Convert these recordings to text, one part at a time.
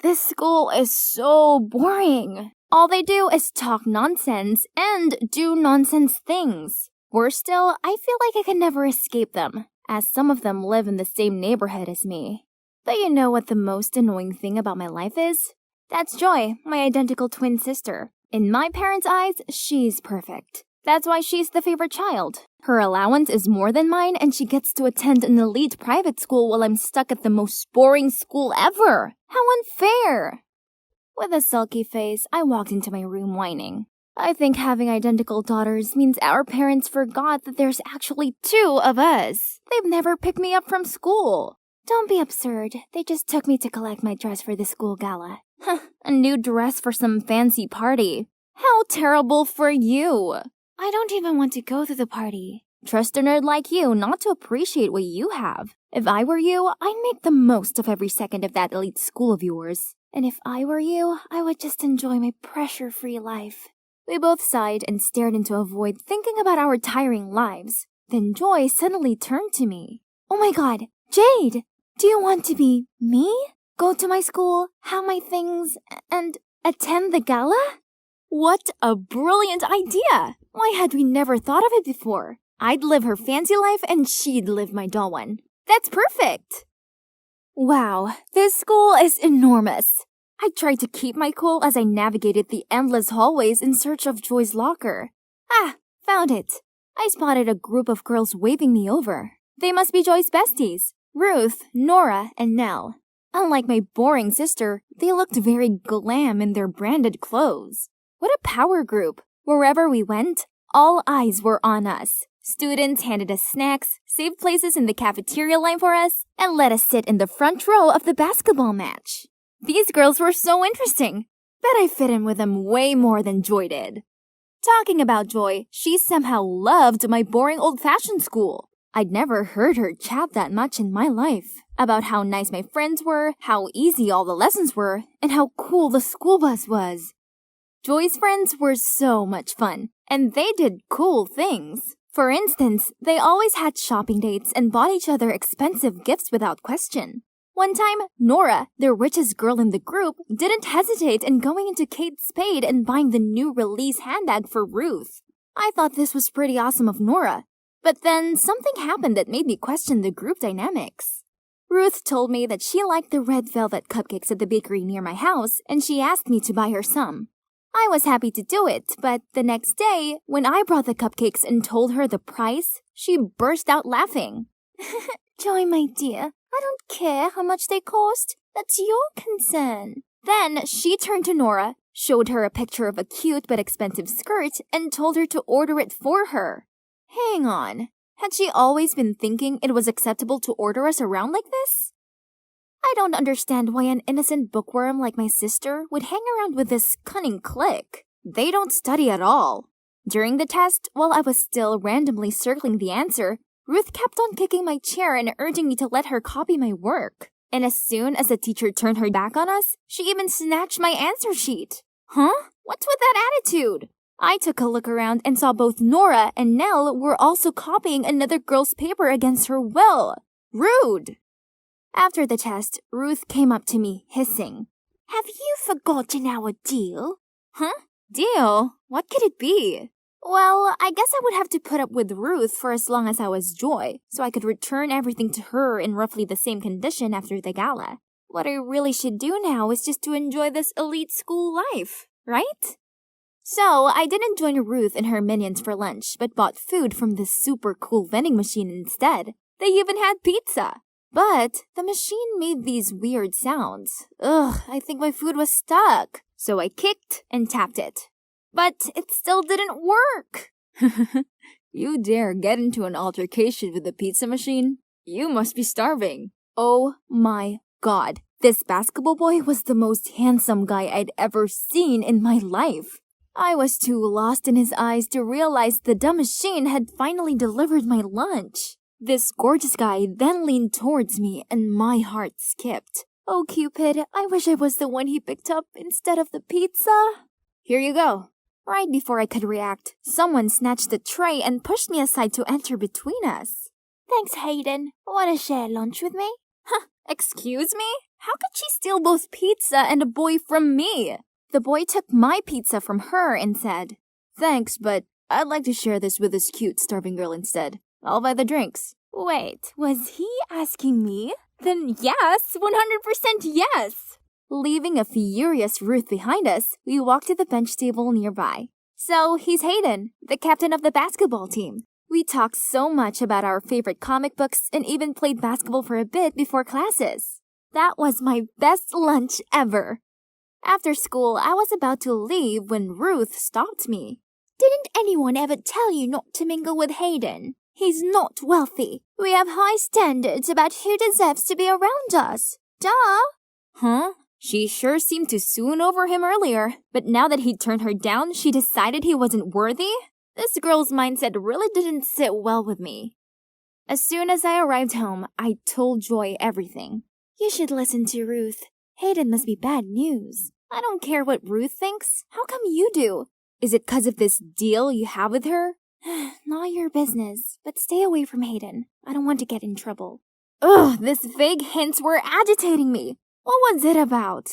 This school is so boring. All they do is talk nonsense and do nonsense things. Worse still, I feel like I can never escape them, as some of them live in the same neighborhood as me. But you know what the most annoying thing about my life is? That's Joy, my identical twin sister. In my parents' eyes, she's perfect. That's why she's the favorite child. Her allowance is more than mine, and she gets to attend an elite private school while I'm stuck at the most boring school ever. How unfair! With a sulky face, I walked into my room whining. I think having identical daughters means our parents forgot that there's actually 2 of us. They've never picked me up from school. Don't be absurd. They just took me to collect my dress for the school gala. A new dress for some fancy party. How terrible for you. I don't even want to go to the party. Trust a nerd like you not to appreciate what you have. If I were you, I'd make the most of every second of that elite school of yours. And if I were you, I would just enjoy my pressure-free life. We both sighed and stared into a void thinking about our tiring lives. Then Joy suddenly turned to me. Oh my god, Jade! Do you want to be me? Go to my school, have my things, and attend the gala? What a brilliant idea! Why had we never thought of it before? I'd live her fancy life and she'd live my dull one. That's perfect! Wow, this school is enormous. I tried to keep my cool as I navigated the endless hallways in search of Joy's locker. Ah, found it. I spotted a group of girls waving me over. They must be Joy's besties. Ruth, Nora, and Nell. Unlike my boring sister, they looked very glam in their branded clothes. What a power group! Wherever we went, all eyes were on us. Students handed us snacks, saved places in the cafeteria line for us, and let us sit in the front row of the basketball match. These girls were so interesting. Bet I fit in with them way more than Joy did. Talking about Joy, she somehow loved my boring old-fashioned school. I'd never heard her chat that much in my life. About how nice my friends were, how easy all the lessons were, and how cool the school bus was. Joy's friends were so much fun, and they did cool things. For instance, they always had shopping dates and bought each other expensive gifts without question. One time, Nora, the richest girl in the group, didn't hesitate in going into Kate Spade and buying the new release handbag for Ruth. I thought this was pretty awesome of Nora. But then something happened that made me question the group dynamics. Ruth told me that she liked the red velvet cupcakes at the bakery near my house, and she asked me to buy her some. I was happy to do it, but the next day, when I brought the cupcakes and told her the price, she burst out laughing. Joy, my dear, I don't care how much they cost. That's your concern. Then she turned to Nora, showed her a picture of a cute but expensive skirt, and told her to order it for her. Hang on. Had she always been thinking it was acceptable to order us around like this? I don't understand why an innocent bookworm like my sister would hang around with this cunning clique. They don't study at all. During the test, while I was still randomly circling the answer, Ruth kept on kicking my chair and urging me to let her copy my work. And as soon as the teacher turned her back on us, she even snatched my answer sheet. Huh? What's with that attitude? I took a look around and saw both Nora and Nell were also copying another girl's paper against her will. Rude! After the test, Ruth came up to me, hissing. Have you forgotten our deal? Huh? Deal? What could it be? Well, I guess I would have to put up with Ruth for as long as I was Joy, so I could return everything to her in roughly the same condition after the gala. What I really should do now is just to enjoy this elite school life, right? So, I didn't join Ruth and her minions for lunch, but bought food from this super cool vending machine instead. They even had pizza. But the machine made these weird sounds. Ugh, I think my food was stuck. So I kicked and tapped it. But it still didn't work. You dare get into an altercation with the pizza machine? You must be starving. Oh my god. This basketball boy was the most handsome guy I'd ever seen in my life. I was too lost in his eyes to realize the dumb machine had finally delivered my lunch. This gorgeous guy then leaned towards me and my heart skipped. Oh, Cupid, I wish I was the one he picked up instead of the pizza. Here you go. Right before I could react, someone snatched the tray and pushed me aside to enter between us. Thanks, Hayden. Want to share lunch with me? Huh, excuse me? How could she steal both pizza and a boy from me? The boy took my pizza from her and said, "Thanks, but I'd like to share this with this cute, starving girl instead. I'll buy the drinks." Wait, was he asking me? Then yes, 100% yes! Leaving a furious Ruth behind us, we walked to the bench table nearby. So, he's Hayden, the captain of the basketball team. We talked so much about our favorite comic books and even played basketball for a bit before classes. That was my best lunch ever. After school, I was about to leave when Ruth stopped me. "Didn't anyone ever tell you not to mingle with Hayden? He's not wealthy. We have high standards about who deserves to be around us. Duh!" Huh? She sure seemed to swoon over him earlier, but now that he'd turned her down, she decided he wasn't worthy? This girl's mindset really didn't sit well with me. As soon as I arrived home, I told Joy everything. "You should listen to Ruth. Hayden must be bad news." "I don't care what Ruth thinks. How come you do? Is it 'cause of this deal you have with her?" "Not your business, but stay away from Hayden. I don't want to get in trouble." Ugh, these vague hints were agitating me. What was it about?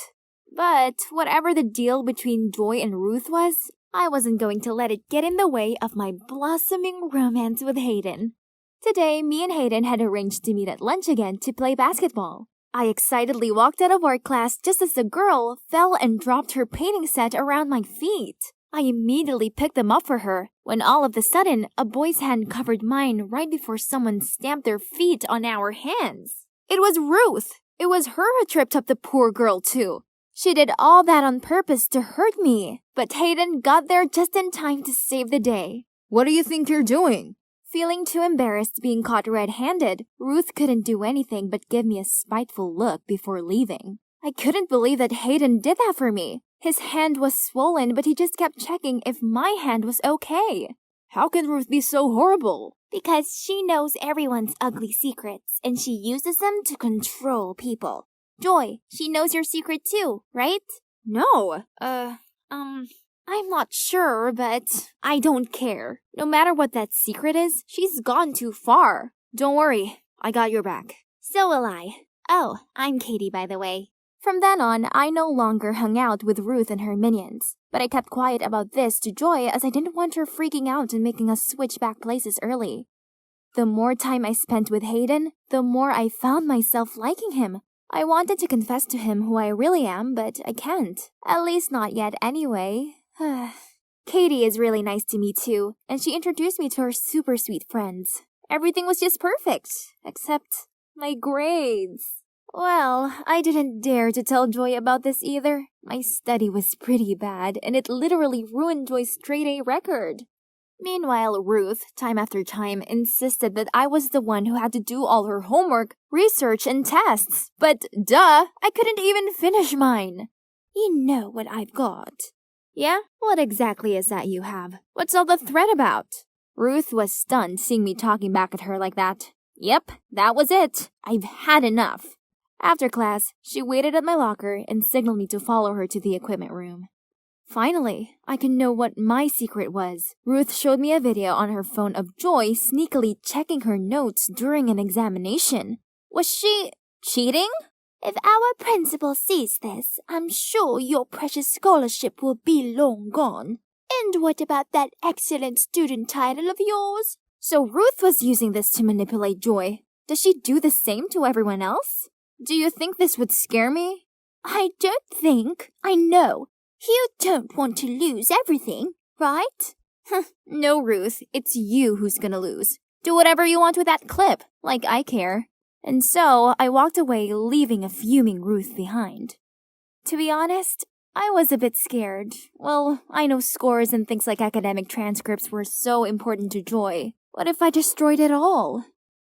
But whatever the deal between Joy and Ruth was, I wasn't going to let it get in the way of my blossoming romance with Hayden. Today, me and Hayden had arranged to meet at lunch again to play basketball. I excitedly walked out of art class just as the girl fell and dropped her painting set around my feet. I immediately picked them up for her, when all of a sudden, a boy's hand covered mine right before someone stamped their feet on our hands. It was Ruth! It was her who tripped up the poor girl too. She did all that on purpose to hurt me, but Hayden got there just in time to save the day. "What do you think you're doing?" Feeling too embarrassed being caught red-handed, Ruth couldn't do anything but give me a spiteful look before leaving. I couldn't believe that Hayden did that for me. His hand was swollen, but he just kept checking if my hand was okay. "How can Ruth be so horrible?" "Because she knows everyone's ugly secrets, and she uses them to control people. Joy, she knows your secret too, right?" "No, I'm not sure, but I don't care. No matter what that secret is, she's gone too far. Don't worry, I got your back." "So will I. Oh, I'm Katie, by the way." From then on, I no longer hung out with Ruth and her minions. But I kept quiet about this to Joy as I didn't want her freaking out and making us switch back places early. The more time I spent with Hayden, the more I found myself liking him. I wanted to confess to him who I really am, but I can't. At least not yet anyway. Katie is really nice to me too, and she introduced me to her super sweet friends. Everything was just perfect, except my grades. Well, I didn't dare to tell Joy about this either. My study was pretty bad, and it literally ruined Joy's straight-A record. Meanwhile, Ruth, time after time, insisted that I was the one who had to do all her homework, research, and tests. But duh, I couldn't even finish mine. "You know what I've got." "Yeah? What exactly is that you have? What's all the threat about?" Ruth was stunned seeing me talking back at her like that. Yep, that was it. I've had enough. After class, she waited at my locker and signaled me to follow her to the equipment room. Finally, I could know what my secret was. Ruth showed me a video on her phone of Joy sneakily checking her notes during an examination. Was she cheating? "If our principal sees this, I'm sure your precious scholarship will be long gone. And what about that excellent student title of yours?" So Ruth was using this to manipulate Joy. Does she do the same to everyone else? Do you think this would scare me? "I don't think. I know. You don't want to lose everything, right?" No, Ruth. It's you who's gonna lose. Do whatever you want with that clip, like I care. And so I walked away, leaving a fuming Ruth behind. To be honest, I was a bit scared. Well, I know scores and things like academic transcripts were so important to Joy. What if I destroyed it all?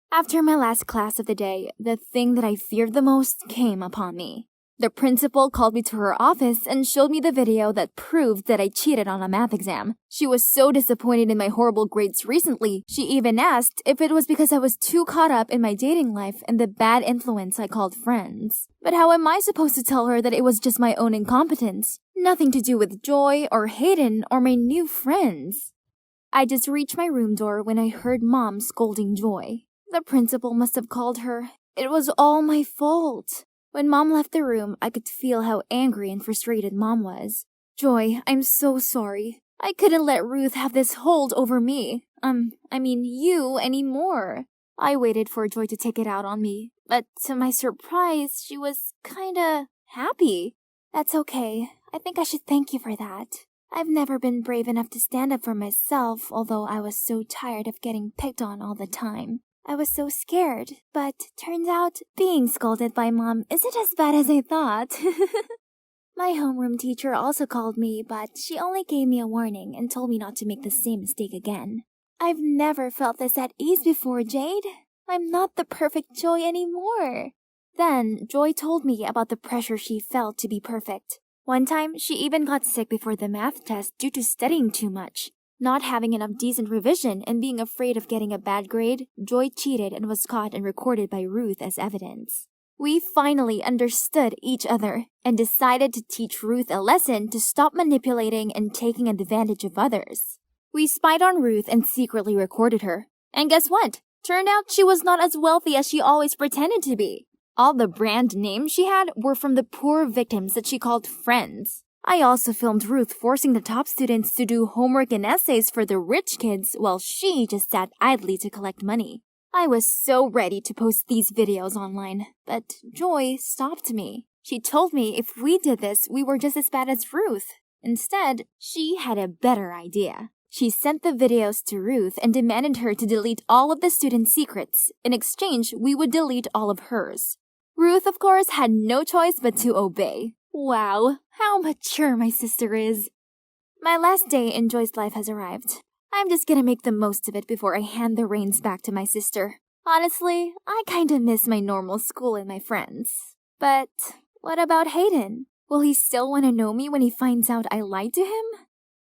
After my last class of the day, the thing that I feared the most came upon me. The principal called me to her office and showed me the video that proved that I cheated on a math exam. She was so disappointed in my horrible grades recently, she even asked if it was because I was too caught up in my dating life and the bad influence I called friends. But how am I supposed to tell her that it was just my own incompetence? Nothing to do with Joy or Hayden or my new friends. I just reached my room door when I heard Mom scolding Joy. The principal must have called her. It was all my fault. When Mom left the room, I could feel how angry and frustrated Mom was. Joy, I'm so sorry. I couldn't let Ruth have this hold over me. You anymore. I waited for Joy to take it out on me, but to my surprise, she was kinda happy. That's okay. I think I should thank you for that. I've never been brave enough to stand up for myself, although I was so tired of getting picked on all the time. I was so scared, but turns out being scolded by Mom isn't as bad as I thought. My homeroom teacher also called me, but she only gave me a warning and told me not to make the same mistake again. I've never felt this at ease before, Jade. I'm not the perfect Joy anymore. Then, Joy told me about the pressure she felt to be perfect. One time, she even got sick before the math test due to studying too much. Not having enough decent revision and being afraid of getting a bad grade, Joy cheated and was caught and recorded by Ruth as evidence. We finally understood each other and decided to teach Ruth a lesson to stop manipulating and taking advantage of others. We spied on Ruth and secretly recorded her. And guess what? Turned out she was not as wealthy as she always pretended to be. All the brand names she had were from the poor victims that she called friends. I also filmed Ruth forcing the top students to do homework and essays for the rich kids while she just sat idly to collect money. I was so ready to post these videos online, but Joy stopped me. She told me if we did this, we were just as bad as Ruth. Instead, she had a better idea. She sent the videos to Ruth and demanded her to delete all of the students' secrets. In exchange, we would delete all of hers. Ruth, of course, had no choice but to obey. Wow, how mature my sister is. My last day in Joy's life has arrived. I'm just gonna make the most of it before I hand the reins back to my sister. Honestly, I kinda miss my normal school and my friends. But what about Hayden? Will he still want to know me when he finds out I lied to him?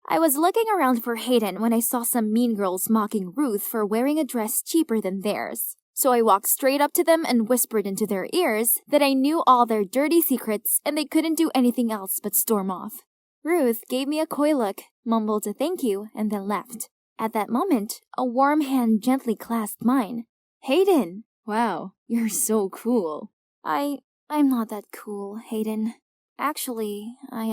I was looking around for Hayden when I saw some mean girls mocking Ruth for wearing a dress cheaper than theirs. So I walked straight up to them and whispered into their ears that I knew all their dirty secrets and they couldn't do anything else but storm off. Ruth gave me a coy look, mumbled a thank you, and then left. At that moment, a warm hand gently clasped mine. Hayden! Wow, you're so cool. I'm not that cool, Hayden. Actually, I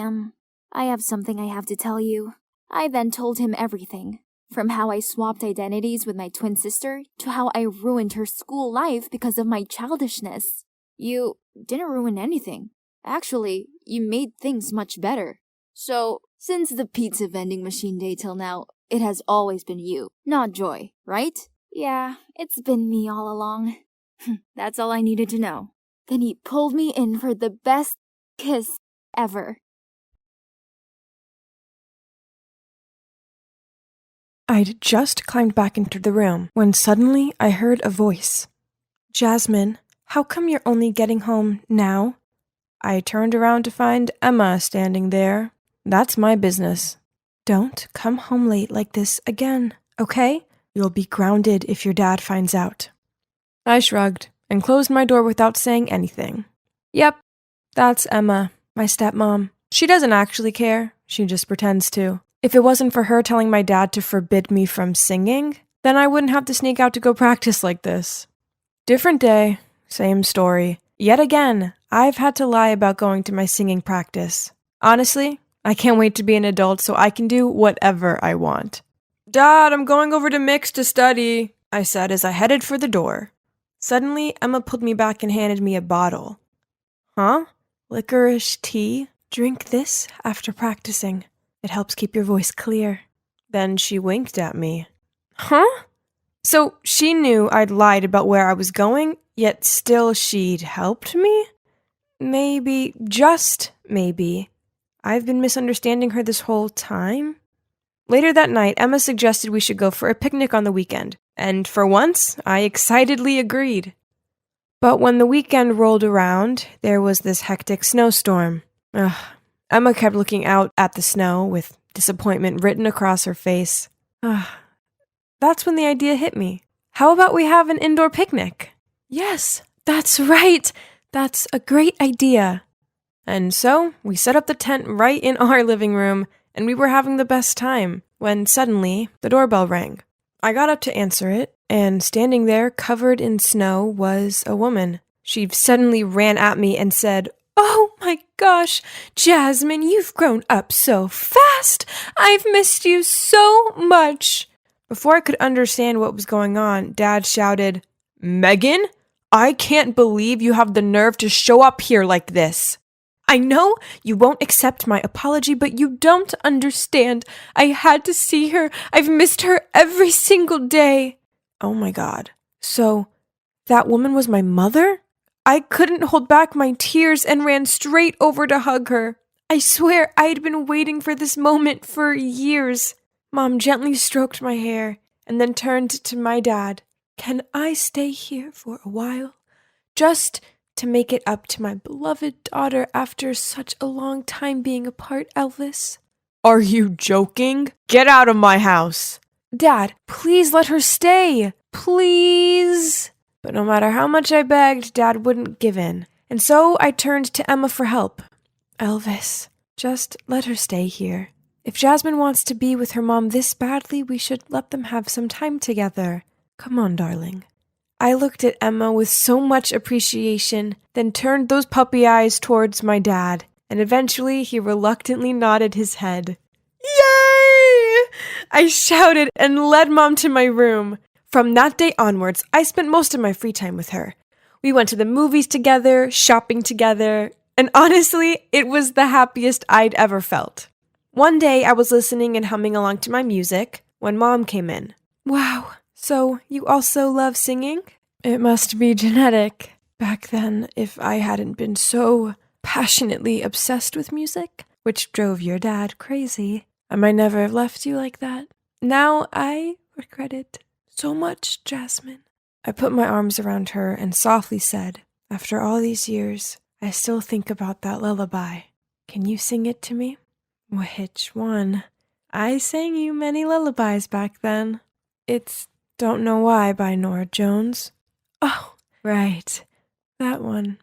have something I have to tell you. I then told him everything. From how I swapped identities with my twin sister to how I ruined her school life because of my childishness. You didn't ruin anything. Actually, you made things much better. So, since the pizza vending machine day till now, it has always been you, not Joy, right? Yeah, it's been me all along. That's all I needed to know. Then he pulled me in for the best kiss ever. I'd just climbed back into the room when suddenly I heard a voice. Jasmine, how come you're only getting home now? I turned around to find Emma standing there. That's my business. Don't come home late like this again, okay? You'll be grounded if your dad finds out. I shrugged and closed my door without saying anything. Yep, that's Emma, my stepmom. She doesn't actually care, she just pretends to. If it wasn't for her telling my dad to forbid me from singing, then I wouldn't have to sneak out to go practice like this. Different day, same story. Yet again, I've had to lie about going to my singing practice. Honestly, I can't wait to be an adult so I can do whatever I want. Dad, I'm going over to Mix to study, I said as I headed for the door. Suddenly, Emma pulled me back and handed me a bottle. Huh? Licorice tea? Drink this after practicing. It helps keep your voice clear. Then she winked at me. Huh? So she knew I'd lied about where I was going, yet still she'd helped me? Maybe, just maybe, I've been misunderstanding her this whole time? Later that night, Emma suggested we should go for a picnic on the weekend, and for once, I excitedly agreed. But when the weekend rolled around, there was this hectic snowstorm. Emma kept looking out at the snow with disappointment written across her face. That's when the idea hit me. How about we have an indoor picnic? Yes, that's right. That's a great idea. And so we set up the tent right in our living room, and we were having the best time when suddenly the doorbell rang. I got up to answer it, and standing there covered in snow was a woman. She suddenly ran at me and said, "Oh my gosh, Jasmine, you've grown up so fast. I've missed you so much." Before I could understand what was going on, Dad shouted, "Megan, I can't believe you have the nerve to show up here like this. I know you won't accept my apology, but you don't understand. I had to see her. I've missed her every single day." Oh my God. So, that woman was my mother? I couldn't hold back my tears and ran straight over to hug her. I swear I'd been waiting for this moment for years. Mom gently stroked my hair and then turned to my dad. "Can I stay here for a while? Just to make it up to my beloved daughter after such a long time being apart, Elvis?" "Are you joking? Get out of my house!" "Dad, please let her stay. Please." But no matter how much I begged, Dad wouldn't give in. And so I turned to Emma for help. "Elvis, just let her stay here. If Jasmine wants to be with her mom this badly, we should let them have some time together. Come on, darling." I looked at Emma with so much appreciation, then turned those puppy eyes towards my dad, and eventually he reluctantly nodded his head. "Yay!" I shouted and led Mom to my room. From that day onwards, I spent most of my free time with her. We went to the movies together, shopping together, and honestly, it was the happiest I'd ever felt. One day, I was listening and humming along to my music when Mom came in. "Wow, so you also love singing?" "It must be genetic. Back then, if I hadn't been so passionately obsessed with music, which drove your dad crazy, I might never have left you like that. Now I regret it so much, Jasmine." I put my arms around her and softly said, "After all these years, I still think about that lullaby. Can you sing it to me?" "Which one?" "I sang you many lullabies back then. It's Don't Know Why by Nora Jones." "Oh, right. That one."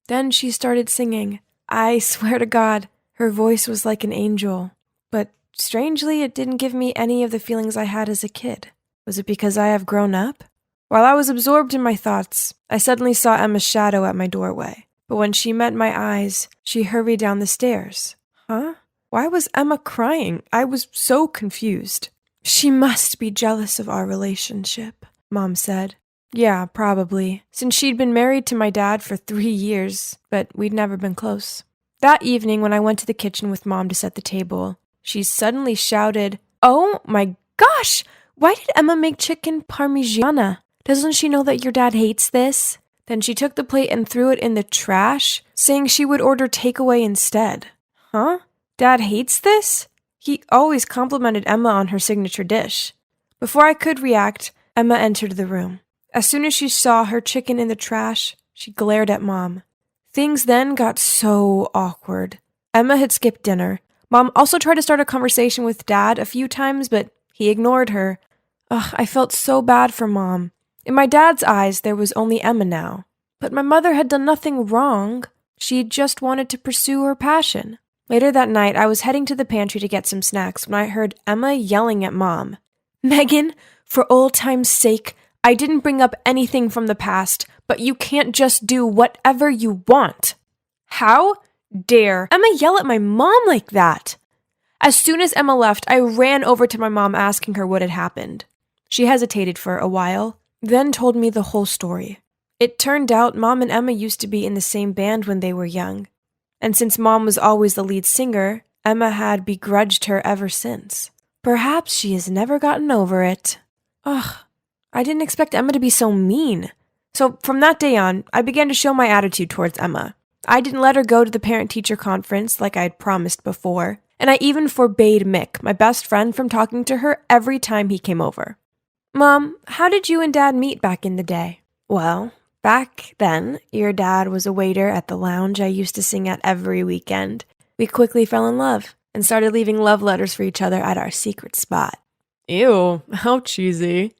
Then she started singing. I swear to God, her voice was like an angel. But strangely, it didn't give me any of the feelings I had as a kid. Was it because I have grown up? While I was absorbed in my thoughts, I suddenly saw Emma's shadow at my doorway. But when she met my eyes, she hurried down the stairs. Huh? Why was Emma crying? I was so confused. "She must be jealous of our relationship," Mom said. "Yeah, probably, since she'd been married to my dad for 3 years, but we'd never been close." That evening, when I went to the kitchen with Mom to set the table, she suddenly shouted, "Oh my gosh! Why did Emma make chicken parmigiana? Doesn't she know that your dad hates this?" Then she took the plate and threw it in the trash, saying she would order takeaway instead. Huh? Dad hates this? He always complimented Emma on her signature dish. Before I could react, Emma entered the room. As soon as she saw her chicken in the trash, she glared at Mom. Things then got so awkward. Emma had skipped dinner. Mom also tried to start a conversation with Dad a few times, but he ignored her. I felt so bad for Mom. In my dad's eyes, there was only Emma now. But my mother had done nothing wrong. She just wanted to pursue her passion. Later that night, I was heading to the pantry to get some snacks when I heard Emma yelling at Mom. "Megan, for old time's sake, I didn't bring up anything from the past, but you can't just do whatever you want." How dare Emma yell at my mom like that? As soon as Emma left, I ran over to my mom asking her what had happened. She hesitated for a while, then told me the whole story. It turned out Mom and Emma used to be in the same band when they were young. And since Mom was always the lead singer, Emma had begrudged her ever since. Perhaps she has never gotten over it. I didn't expect Emma to be so mean. So from that day on, I began to show my attitude towards Emma. I didn't let her go to the parent-teacher conference like I had promised before, and I even forbade Mick, my best friend, from talking to her every time he came over. "Mom, how did you and Dad meet back in the day?" "Well, back then, your dad was a waiter at the lounge I used to sing at every weekend. We quickly fell in love and started leaving love letters for each other at our secret spot." "Ew, how cheesy."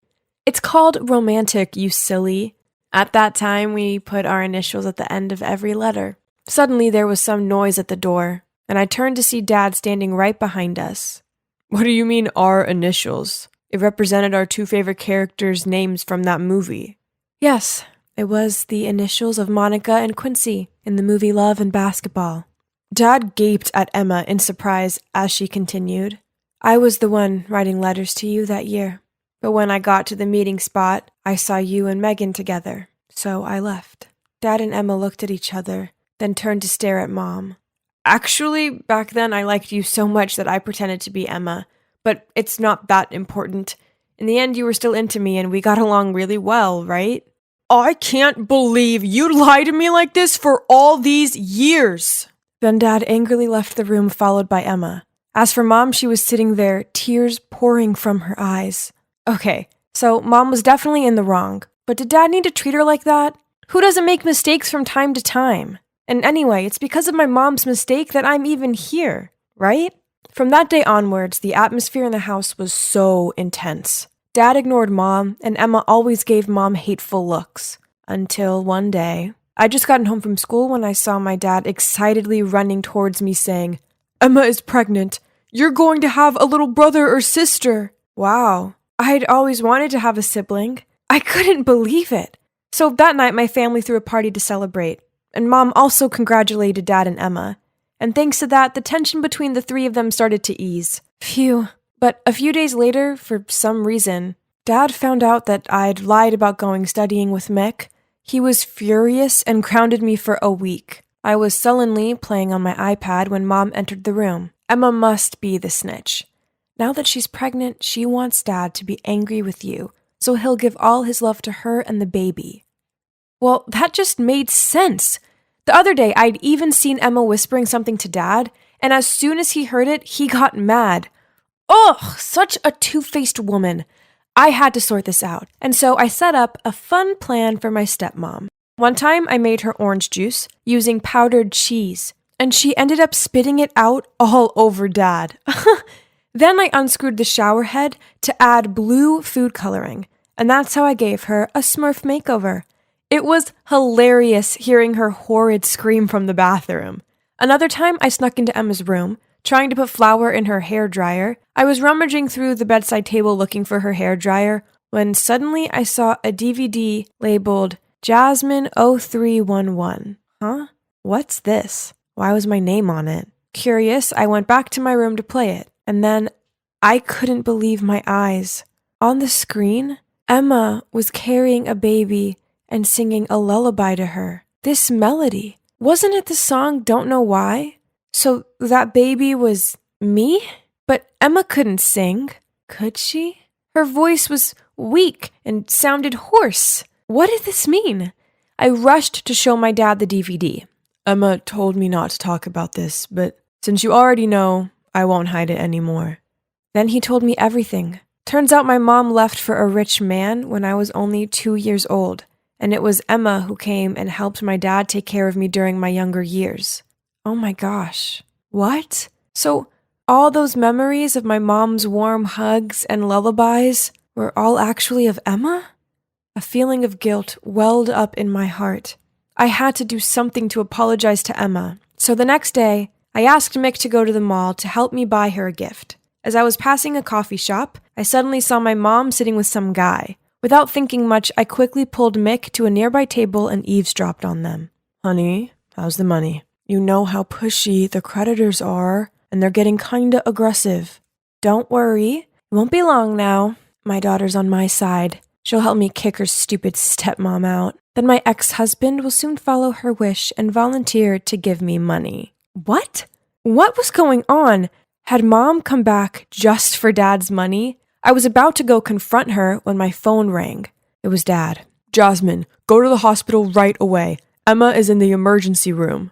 "It's called romantic, you silly. At that time, we put our initials at the end of every letter." Suddenly, there was some noise at the door, and I turned to see Dad standing right behind us. "What do you mean, our initials? It represented our 2 favorite characters' names from that movie." "Yes, It was the initials of Monica and Quincy in the movie Love and Basketball. Dad gaped at Emma in surprise as she continued. I was the one writing letters to you that year. But when I got to the meeting spot, I saw you and Megan together, so I left. Dad and Emma looked at each other, then turned to stare at Mom. Actually, back then I liked you so much that I pretended to be Emma, but it's not that important. In the end, you were still into me and we got along really well, right? I can't believe you lied to me like this for all these years! Then Dad angrily left the room, followed by Emma. As for Mom, she was sitting there, tears pouring from her eyes. Okay, so Mom was definitely in the wrong, but did Dad need to treat her like that? Who doesn't make mistakes from time to time? And anyway, it's because of my mom's mistake that I'm even here, right? From that day onwards, the atmosphere in the house was so intense. Dad ignored Mom, and Emma always gave Mom hateful looks. Until one day, I'd just gotten home from school when I saw my dad excitedly running towards me saying, Emma is pregnant. You're going to have a little brother or sister. Wow. I'd always wanted to have a sibling. I couldn't believe it. So that night, my family threw a party to celebrate, and Mom also congratulated Dad and Emma. And thanks to that, the tension between the three of them started to ease. Phew. But a few days later, for some reason, Dad found out that I'd lied about going studying with Mick. He was furious and grounded me for a week. I was sullenly playing on my iPad when Mom entered the room. Emma must be the snitch. Now that she's pregnant, she wants Dad to be angry with you, so he'll give all his love to her and the baby. Well, that just made sense. The other day, I'd even seen Emma whispering something to Dad, and as soon as he heard it, he got mad. Ugh, such a two-faced woman. I had to sort this out, and so I set up a fun plan for my stepmom. One time, I made her orange juice using powdered cheese, and she ended up spitting it out all over Dad. Then I unscrewed the shower head to add blue food coloring, and that's how I gave her a Smurf makeover. It was hilarious hearing her horrid scream from the bathroom. Another time, I snuck into Emma's room, trying to put flour in her hairdryer. I was rummaging through the bedside table looking for her hairdryer when suddenly I saw a DVD labeled Jasmine 0311. Huh? What's this? Why was my name on it? Curious, I went back to my room to play it, and then I couldn't believe my eyes. On the screen, Emma was carrying a baby and singing a lullaby to her. This melody. Wasn't it the song Don't Know Why? So that baby was me? But Emma couldn't sing, could she? Her voice was weak and sounded hoarse. What did this mean? I rushed to show my dad the DVD. Emma told me not to talk about this, but since you already know, I won't hide it anymore. Then he told me everything. Turns out my mom left for a rich man when I was only 2 years old, and it was Emma who came and helped my dad take care of me during my younger years. Oh my gosh. What? So all those memories of my mom's warm hugs and lullabies were all actually of Emma? A feeling of guilt welled up in my heart. I had to do something to apologize to Emma. So the next day, I asked Mick to go to the mall to help me buy her a gift. As I was passing a coffee shop, I suddenly saw my mom sitting with some guy. Without thinking much, I quickly pulled Mick to a nearby table and eavesdropped on them. Honey, how's the money? You know how pushy the creditors are, and they're getting kinda aggressive. Don't worry, it won't be long now. My daughter's on my side. She'll help me kick her stupid stepmom out. Then my ex-husband will soon follow her wish and volunteer to give me money. What? What was going on? Had Mom come back just for Dad's money? I was about to go confront her when my phone rang. It was Dad. Jasmine, go to the hospital right away. Emma is in the emergency room.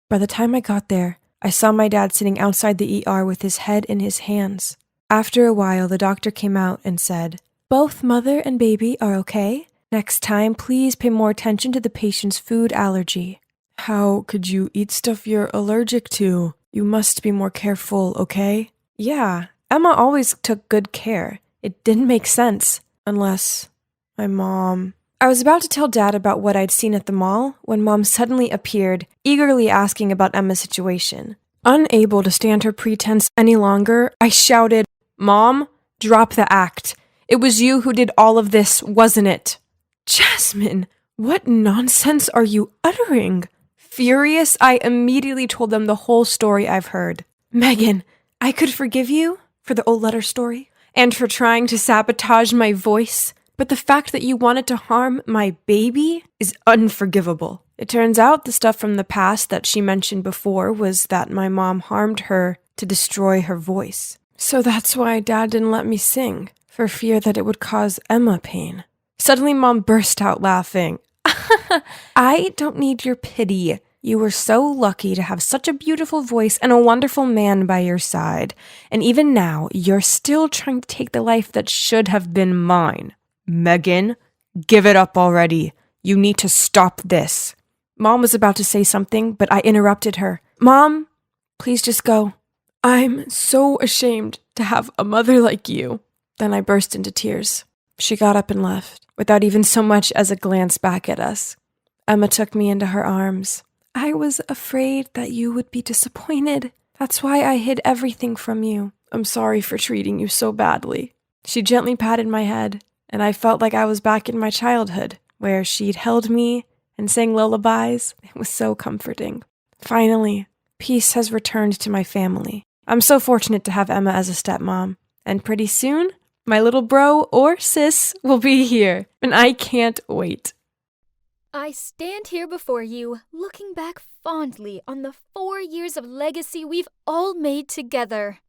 By the time I got there, I saw my dad sitting outside the ER with his head in his hands. After a while, the doctor came out and said, Both mother and baby are okay. Next time, please pay more attention to the patient's food allergy. How could you eat stuff you're allergic to? You must be more careful, okay? Yeah, Emma always took good care. It didn't make sense. Unless my mom... I was about to tell Dad about what I'd seen at the mall when Mom suddenly appeared, eagerly asking about Emma's situation. Unable to stand her pretense any longer, I shouted, Mom, drop the act. It was you who did all of this, wasn't it? Jasmine, What nonsense are you uttering? Furious, I immediately told them the whole story I've heard. Megan, I could forgive you for the old letter story and for trying to sabotage my voice, but the fact that you wanted to harm my baby is unforgivable. It turns out the stuff from the past that she mentioned before was that my mom harmed her to destroy her voice. So that's why Dad didn't let me sing, for fear that it would cause Emma pain. Suddenly, Mom burst out laughing. I don't need your pity. You were so lucky to have such a beautiful voice and a wonderful man by your side. And even now, you're still trying to take the life that should have been mine. Megan, give it up already. You need to stop this. Mom was about to say something, but I interrupted her. Mom, please just go. I'm so ashamed to have a mother like you. Then I burst into tears. She got up and left, without even so much as a glance back at us. Emma took me into her arms. I was afraid that you would be disappointed. That's why I hid everything from you. I'm sorry for treating you so badly. She gently patted my head, and I felt like I was back in my childhood, where she'd held me and sang lullabies. It was so comforting. Finally, peace has returned to my family. I'm so fortunate to have Emma as a stepmom, and pretty soon, my little bro or sis will be here, and I can't wait. I stand here before you, looking back fondly on the 4 years of legacy we've all made together.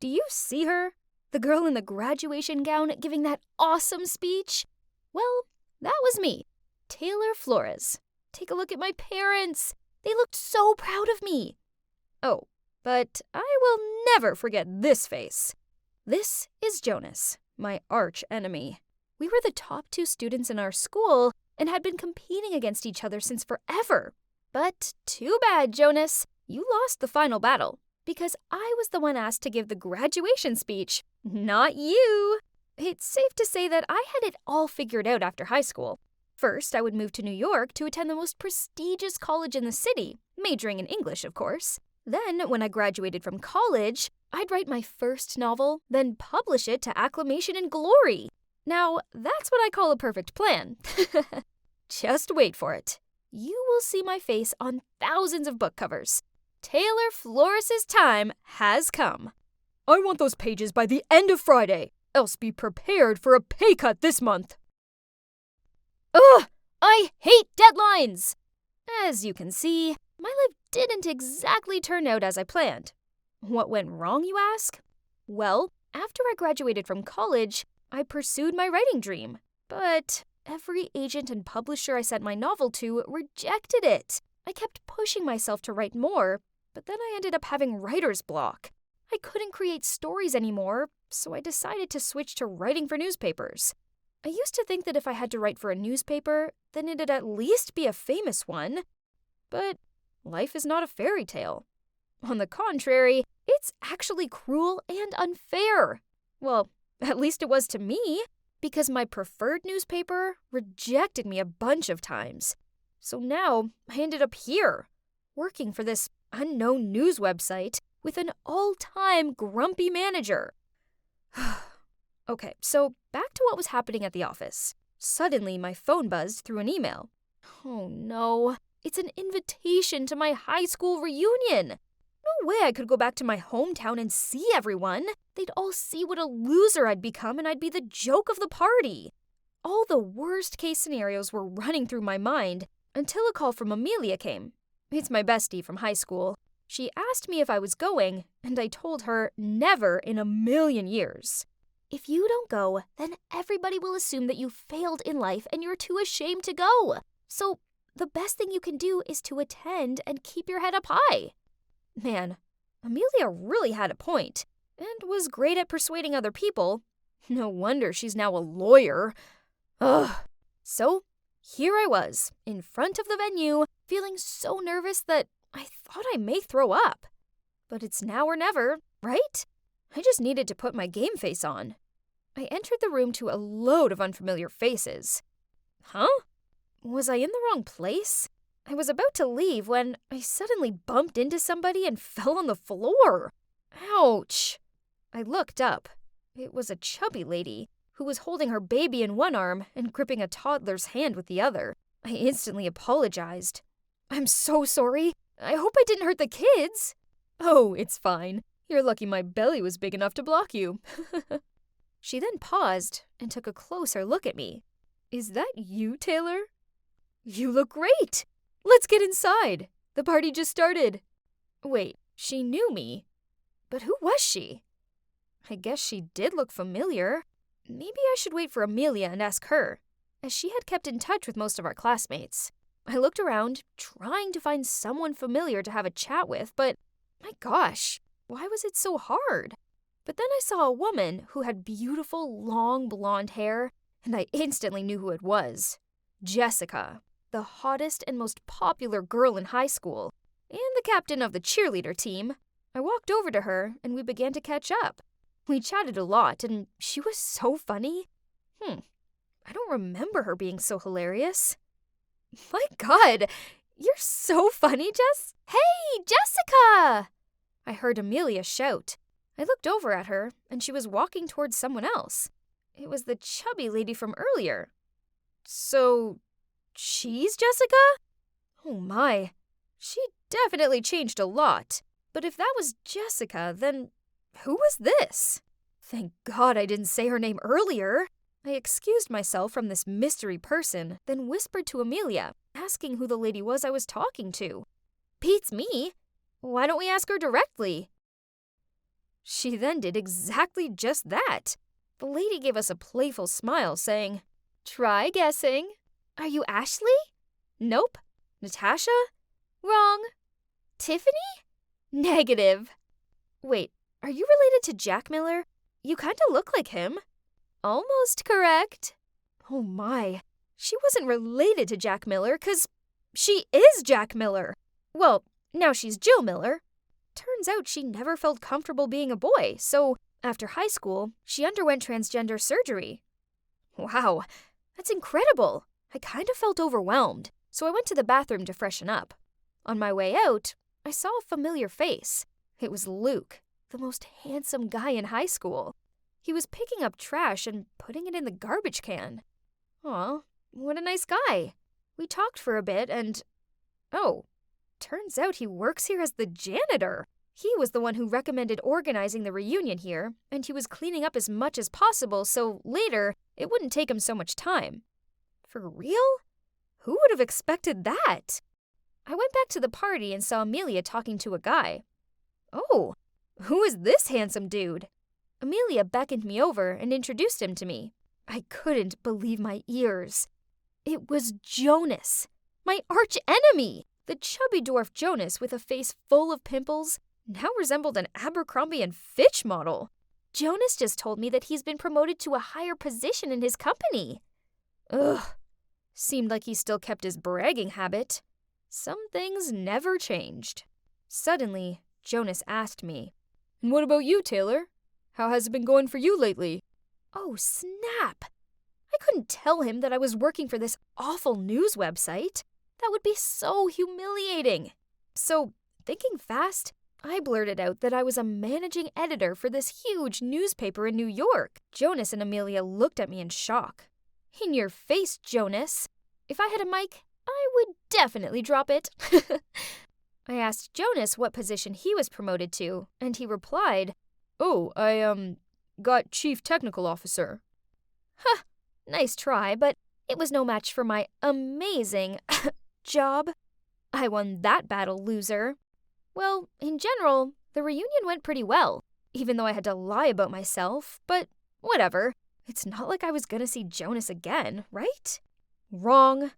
Do you see her? The girl in the graduation gown giving that awesome speech? Well, that was me, Taylor Flores. Take a look at my parents. They looked so proud of me. Oh, but I will never forget this face. This is Jonas, my arch enemy. We were the top 2 students in our school and had been competing against each other since forever. But too bad, Jonas. You lost the final battle, because I was the one asked to give the graduation speech, not you. It's safe to say that I had it all figured out after high school. First, I would move to New York to attend the most prestigious college in the city, majoring in English, of course. Then, when I graduated from college, I'd write my first novel, then publish it to acclamation and glory. Now, that's what I call a perfect plan. Just wait for it. You will see my face on thousands of book covers. Taylor Flores' time has come. I want those pages by the end of Friday, else be prepared for a pay cut this month. Ugh! I hate deadlines! As you can see, my life didn't exactly turn out as I planned. What went wrong, you ask? Well, after I graduated from college, I pursued my writing dream. But every agent and publisher I sent my novel to rejected it. I kept pushing myself to write more, but then I ended up having writer's block. I couldn't create stories anymore, so I decided to switch to writing for newspapers. I used to think that if I had to write for a newspaper, then it'd at least be a famous one. But life is not a fairy tale. On the contrary, it's actually cruel and unfair. Well, at least it was to me, because my preferred newspaper rejected me a bunch of times. So now I ended up here, working for this unknown news website with an all-time grumpy manager. Okay, so back to what was happening at the office. Suddenly, my phone buzzed through an email. Oh no, it's an invitation to my high school reunion. No way I could go back to my hometown and see everyone. They'd all see what a loser I'd become and I'd be the joke of the party. All the worst-case scenarios were running through my mind until a call from Amelia came. It's my bestie from high school. She asked me if I was going, and I told her never in a million years. If you don't go, then everybody will assume that you failed in life and you're too ashamed to go. So the best thing you can do is to attend and keep your head up high. Man, Amelia really had a point, and was great at persuading other people. No wonder she's now a lawyer. Ugh. So here I was, in front of the venue, feeling so nervous that I thought I may throw up. But it's now or never, right? I just needed to put my game face on. I entered the room to a load of unfamiliar faces. Huh? Was I in the wrong place? I was about to leave when I suddenly bumped into somebody and fell on the floor. Ouch! I looked up. It was a chubby lady who was holding her baby in one arm and gripping a toddler's hand with the other. I instantly apologized. I'm so sorry. I hope I didn't hurt the kids. Oh, it's fine. You're lucky my belly was big enough to block you. She then paused and took a closer look at me. Is that you, Taylor? You look great. Let's get inside. The party just started. Wait, she knew me. But who was she? I guess she did look familiar. Maybe I should wait for Amelia and ask her, as she had kept in touch with most of our classmates. I looked around, trying to find someone familiar to have a chat with, but my gosh, why was it so hard? But then I saw a woman who had beautiful, long blonde hair, and I instantly knew who it was. Jessica, the hottest and most popular girl in high school, and the captain of the cheerleader team. I walked over to her, and we began to catch up. We chatted a lot, and she was so funny. I don't remember her being so hilarious. My God, you're so funny, Jess. Hey, Jessica! I heard Amelia shout. I looked over at her, and she was walking towards someone else. It was the chubby lady from earlier. So, she's Jessica? Oh my, she definitely changed a lot. But if that was Jessica, then who was this? Thank God I didn't say her name earlier. I excused myself from this mystery person, then whispered to Amelia, asking who the lady was I was talking to. Beats me. Why don't we ask her directly? She then did exactly just that. The lady gave us a playful smile, saying, Try guessing. Are you Ashley? Nope. Natasha? Wrong. Tiffany? Negative. Wait, are you related to Jack Miller? You kinda look like him. Almost correct. Oh my, she wasn't related to Jack Miller, 'cause she is Jack Miller. Well, now she's Jill Miller. Turns out she never felt comfortable being a boy, so after high school, she underwent transgender surgery. Wow, that's incredible. I kind of felt overwhelmed, so I went to the bathroom to freshen up. On my way out, I saw a familiar face. It was Luke, the most handsome guy in high school. He was picking up trash and putting it in the garbage can. Aw, what a nice guy. We talked for a bit and... Oh, turns out he works here as the janitor. He was the one who recommended organizing the reunion here, and he was cleaning up as much as possible so later it wouldn't take him so much time. For real? Who would have expected that? I went back to the party and saw Amelia talking to a guy. Oh, who is this handsome dude? Amelia beckoned me over and introduced him to me. I couldn't believe my ears. It was Jonas, my arch enemy. The chubby dwarf Jonas with a face full of pimples now resembled an Abercrombie and Fitch model. Jonas just told me that he's been promoted to a higher position in his company. Ugh, seemed like he still kept his bragging habit. Some things never changed. Suddenly, Jonas asked me, And what about you, Taylor? How has it been going for you lately? Oh, snap! I couldn't tell him that I was working for this awful news website. That would be so humiliating. So, thinking fast, I blurted out that I was a managing editor for this huge newspaper in New York. Jonas and Amelia looked at me in shock. In your face, Jonas. If I had a mic, I would definitely drop it. I asked Jonas what position he was promoted to, and he replied, Oh, I got Chief Technical Officer. Huh, nice try, but it was no match for my amazing job. I won that battle, loser. Well, in general, the reunion went pretty well, even though I had to lie about myself, but whatever. It's not like I was gonna see Jonas again, right? Wrong.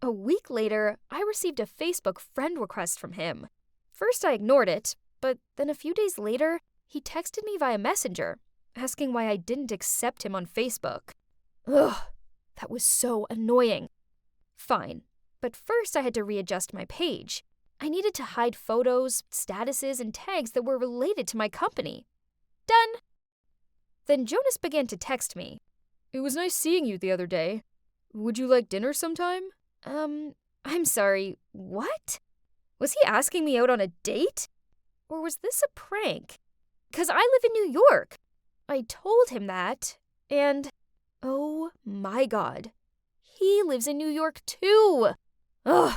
A week later, I received a Facebook friend request from him. First, I ignored it, but then a few days later, he texted me via Messenger, asking why I didn't accept him on Facebook. Ugh, that was so annoying. Fine, but first I had to readjust my page. I needed to hide photos, statuses, and tags that were related to my company. Done. Then Jonas began to text me. It was nice seeing you the other day. Would you like dinner sometime? I'm sorry, what? Was he asking me out on a date? Or was this a prank? 'Cause I live in New York. I told him that, and oh my God, he lives in New York too. Ugh,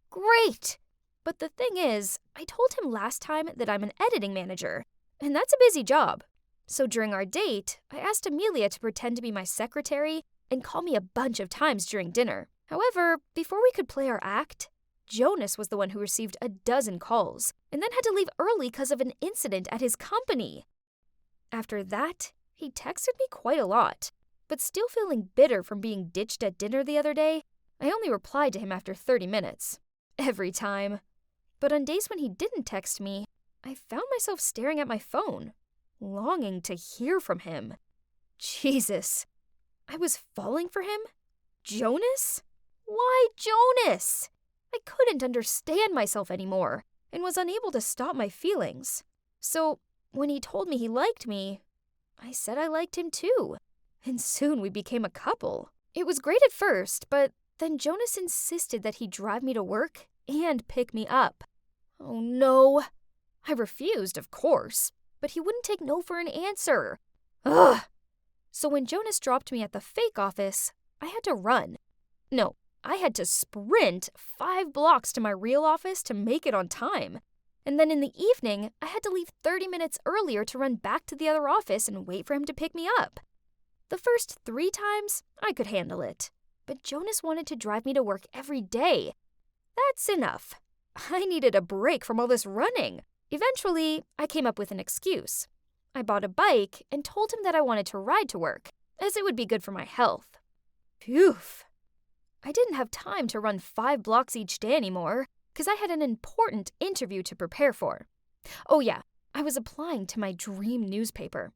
great. But the thing is, I told him last time that I'm an editing manager, and that's a busy job. So during our date, I asked Amelia to pretend to be my secretary and call me a bunch of times during dinner. However, before we could play our act, Jonas was the one who received a dozen calls and then had to leave early because of an incident at his company. After that, he texted me quite a lot, but still feeling bitter from being ditched at dinner the other day, I only replied to him after 30 minutes. Every time. But on days when he didn't text me, I found myself staring at my phone, longing to hear from him. Jesus. I was falling for him? Jonas? Why Jonas? I couldn't understand myself anymore and was unable to stop my feelings. So when he told me he liked me, I said I liked him too. And soon we became a couple. It was great at first, but then Jonas insisted that he drive me to work and pick me up. Oh no. I refused, of course, but he wouldn't take no for an answer. Ugh. So when Jonas dropped me at the fake office, I had to run. No, I had to sprint 5 blocks to my real office to make it on time. And then in the evening, I had to leave 30 minutes earlier to run back to the other office and wait for him to pick me up. The first 3 times, I could handle it. But Jonas wanted to drive me to work every day. That's enough. I needed a break from all this running. Eventually, I came up with an excuse. I bought a bike and told him that I wanted to ride to work, as it would be good for my health. Phew. I didn't have time to run 5 blocks each day anymore, because I had an important interview to prepare for. Oh yeah, I was applying to my dream newspaper.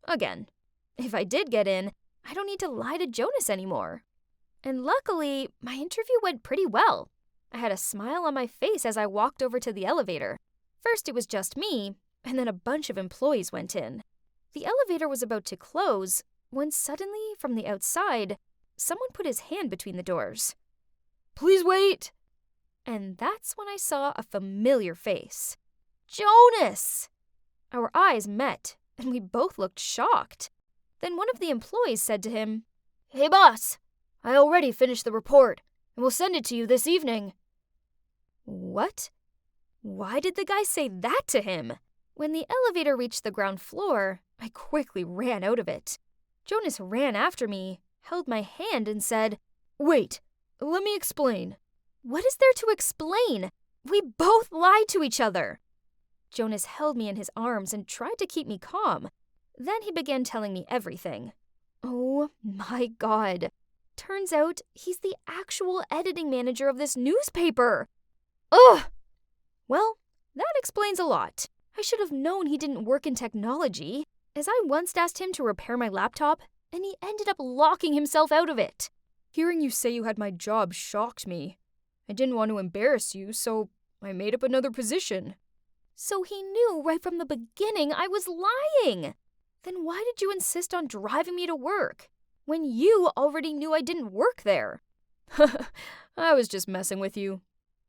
Again, if I did get in, I don't need to lie to Jonas anymore. And luckily, my interview went pretty well. I had a smile on my face as I walked over to the elevator. First it was just me, and then a bunch of employees went in. The elevator was about to close when suddenly, from the outside, someone put his hand between the doors. "Please wait!" And that's when I saw a familiar face. Jonas! Our eyes met, and we both looked shocked. Then one of the employees said to him, "Hey boss, I already finished the report, and will send it to you this evening." What? Why did the guy say that to him? When the elevator reached the ground floor, I quickly ran out of it. Jonas ran after me, held my hand, and said, "Wait, let me explain." What is there to explain? We both lied to each other. Jonas held me in his arms and tried to keep me calm. Then he began telling me everything. Oh my God. Turns out he's the actual editing manager of this newspaper. Ugh! Well, that explains a lot. I should have known he didn't work in technology, as I once asked him to repair my laptop, and he ended up locking himself out of it. Hearing you say you had my job shocked me. I didn't want to embarrass you, so I made up another position. So he knew right from the beginning I was lying. Then why did you insist on driving me to work, when you already knew I didn't work there? I was just messing with you.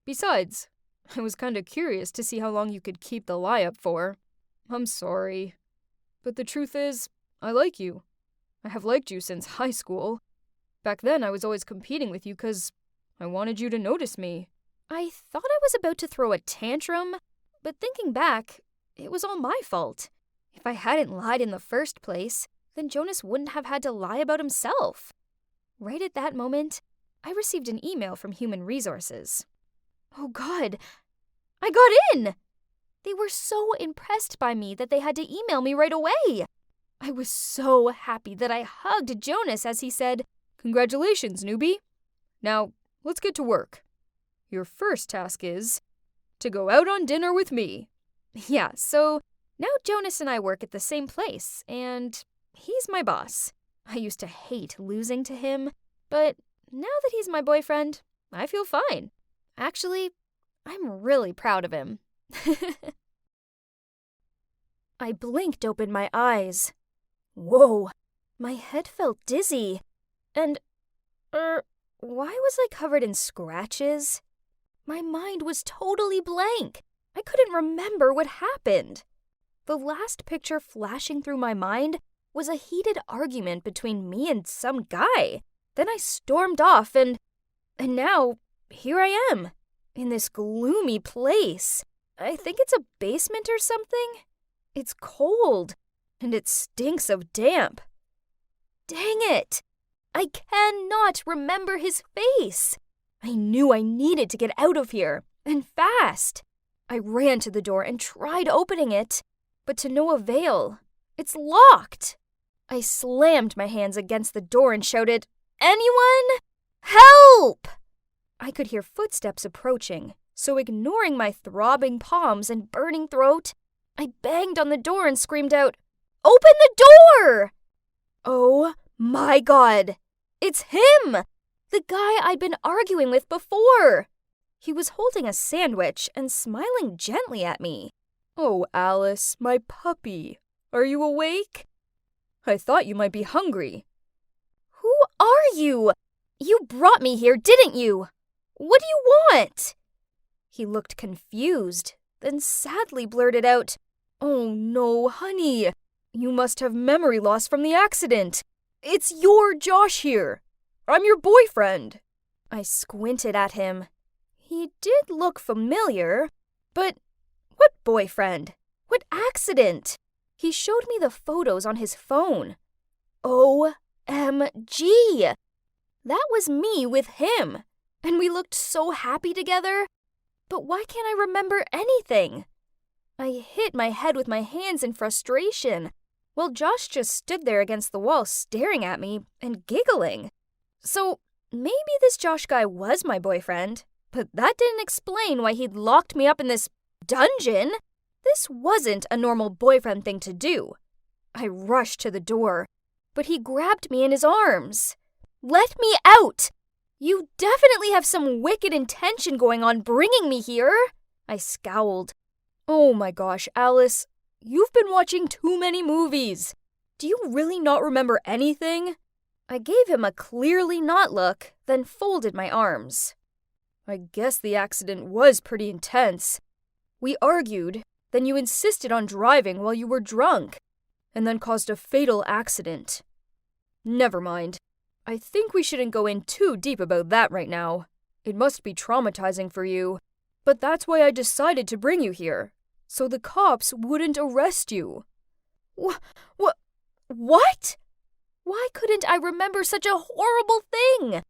Besides, I was kinda curious to see how long you could keep the lie up for. I'm sorry. But the truth is, I like you. I have liked you since high school. Back then, I was always competing with you because I wanted you to notice me. I thought I was about to throw a tantrum, but thinking back, it was all my fault. If I hadn't lied in the first place, then Jonas wouldn't have had to lie about himself. Right at that moment, I received an email from Human Resources. Oh God, I got in! They were so impressed by me that they had to email me right away. I was so happy that I hugged Jonas as he said, "Congratulations, newbie. Now, let's get to work. Your first task is to go out on dinner with me." Yeah, so now Jonas and I work at the same place, and he's my boss. I used to hate losing to him, but now that he's my boyfriend, I feel fine. Actually, I'm really proud of him. I blinked open my eyes. Whoa, my head felt dizzy. And, why was I covered in scratches? My mind was totally blank. I couldn't remember what happened. The last picture flashing through my mind was a heated argument between me and some guy Then I stormed off and now here I am, in this gloomy place. I think it's a basement or something. It's cold, and it stinks of damp. Dang it! I cannot remember his face. I knew I needed to get out of here, and fast. I ran to the door and tried opening it, but to no avail. It's locked. I slammed my hands against the door and shouted, "Anyone? Help!" I could hear footsteps approaching, so ignoring my throbbing palms and burning throat, I banged on the door and screamed out, "Open the door!" Oh my God! It's him! The guy I'd been arguing with before! He was holding a sandwich and smiling gently at me. "Oh, Alice, my puppy. Are you awake? I thought you might be hungry." "Who are you? You brought me here, didn't you? What do you want?" He looked confused, then sadly blurted out, "Oh no, honey. You must have memory loss from the accident. It's your Josh here. I'm your boyfriend." I squinted at him. He did look familiar, but what boyfriend? What accident? He showed me the photos on his phone. OMG! That was me with him, and we looked so happy together. But why can't I remember anything? I hit my head with my hands in frustration, while Josh just stood there against the wall staring at me and giggling. So maybe this Josh guy was my boyfriend, but that didn't explain why he'd locked me up in this dungeon. This wasn't a normal boyfriend thing to do. I rushed to the door, but he grabbed me in his arms. "Let me out! You definitely have some wicked intention going on bringing me here." I scowled. "Oh my gosh, Alice, you've been watching too many movies. Do you really not remember anything?" I gave him a clearly not look, then folded my arms. "I guess the accident was pretty intense. We argued, then you insisted on driving while you were drunk, and then caused a fatal accident. Never mind. I think we shouldn't go in too deep about that right now. It must be traumatizing for you. But that's why I decided to bring you here, so the cops wouldn't arrest you." What? Why couldn't I remember such a horrible thing?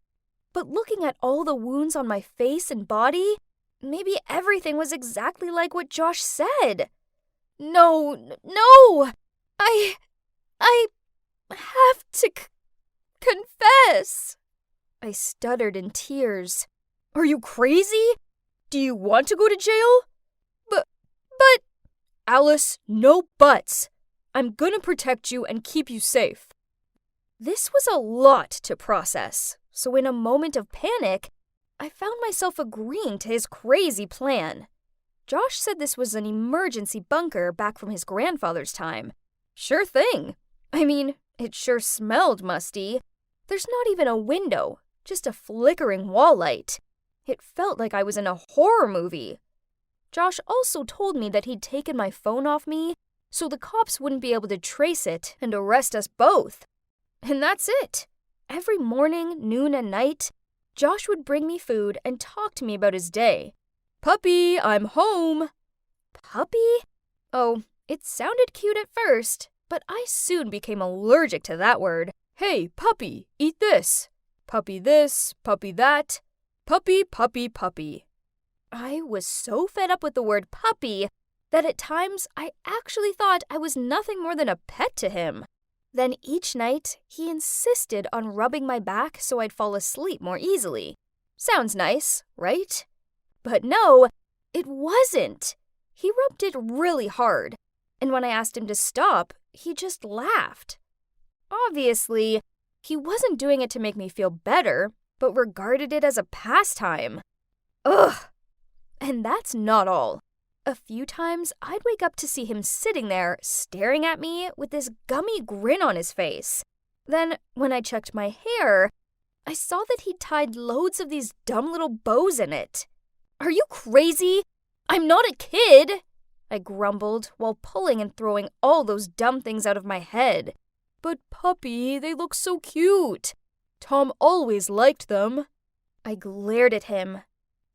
But looking at all the wounds on my face and body, maybe everything was exactly like what Josh said. No! I have to confess. I stuttered in tears. "Are you crazy? Do you want to go to jail?" But... Alice, no buts. I'm gonna protect you and keep you safe." This was a lot to process, so in a moment of panic, I found myself agreeing to his crazy plan. Josh said this was an emergency bunker back from his grandfather's time. Sure thing. I mean, it sure smelled musty. There's not even a window, just a flickering wall light. It felt like I was in a horror movie. Josh also told me that he'd taken my phone off me, so the cops wouldn't be able to trace it and arrest us both. And that's it. Every morning, noon, and night, Josh would bring me food and talk to me about his day. "Puppy, I'm home." Puppy? Oh, it sounded cute at first, but I soon became allergic to that word. "Hey, puppy, eat this. Puppy this, puppy that. Puppy, puppy, puppy." I was so fed up with the word puppy that at times I actually thought I was nothing more than a pet to him. Then each night, he insisted on rubbing my back so I'd fall asleep more easily. Sounds nice, right? But no, it wasn't. He rubbed it really hard, and when I asked him to stop, he just laughed. Obviously, he wasn't doing it to make me feel better, but regarded it as a pastime. Ugh! And that's not all. A few times, I'd wake up to see him sitting there, staring at me with this gummy grin on his face. Then, when I checked my hair, I saw that he'd tied loads of these dumb little bows in it. "Are you crazy? I'm not a kid!" I grumbled while pulling and throwing all those dumb things out of my head. "But puppy, they look so cute. Tom always liked them. I glared at him.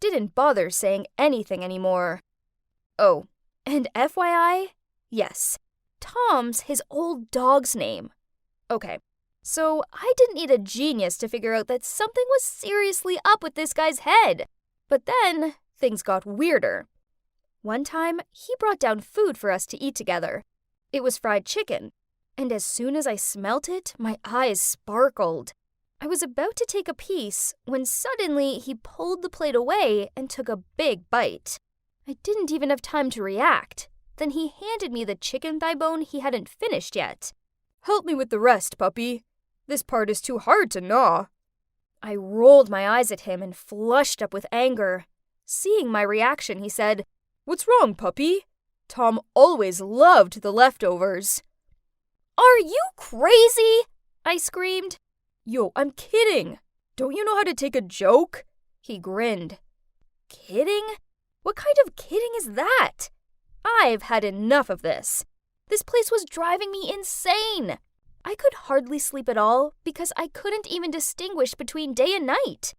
Didn't bother saying anything anymore. Oh, and FYI, yes, Tom's his old dog's name. Okay, so I didn't need a genius to figure out that something was seriously up with this guy's head. But then, things got weirder. One time, he brought down food for us to eat together. It was fried chicken, and as soon as I smelt it, my eyes sparkled. I was about to take a piece when suddenly he pulled the plate away and took a big bite. I didn't even have time to react. Then he handed me the chicken thigh bone he hadn't finished yet. "Help me with the rest, puppy. This part is too hard to gnaw." I rolled my eyes at him and flushed up with anger. Seeing my reaction, he said, "What's wrong, puppy? Tom always loved the leftovers." "Are you crazy?" I screamed. "Yo, I'm kidding. Don't you know how to take a joke?" He grinned. Kidding? What kind of kidding is that? I've had enough of this. This place was driving me insane. I could hardly sleep at all because I couldn't even distinguish between day and night.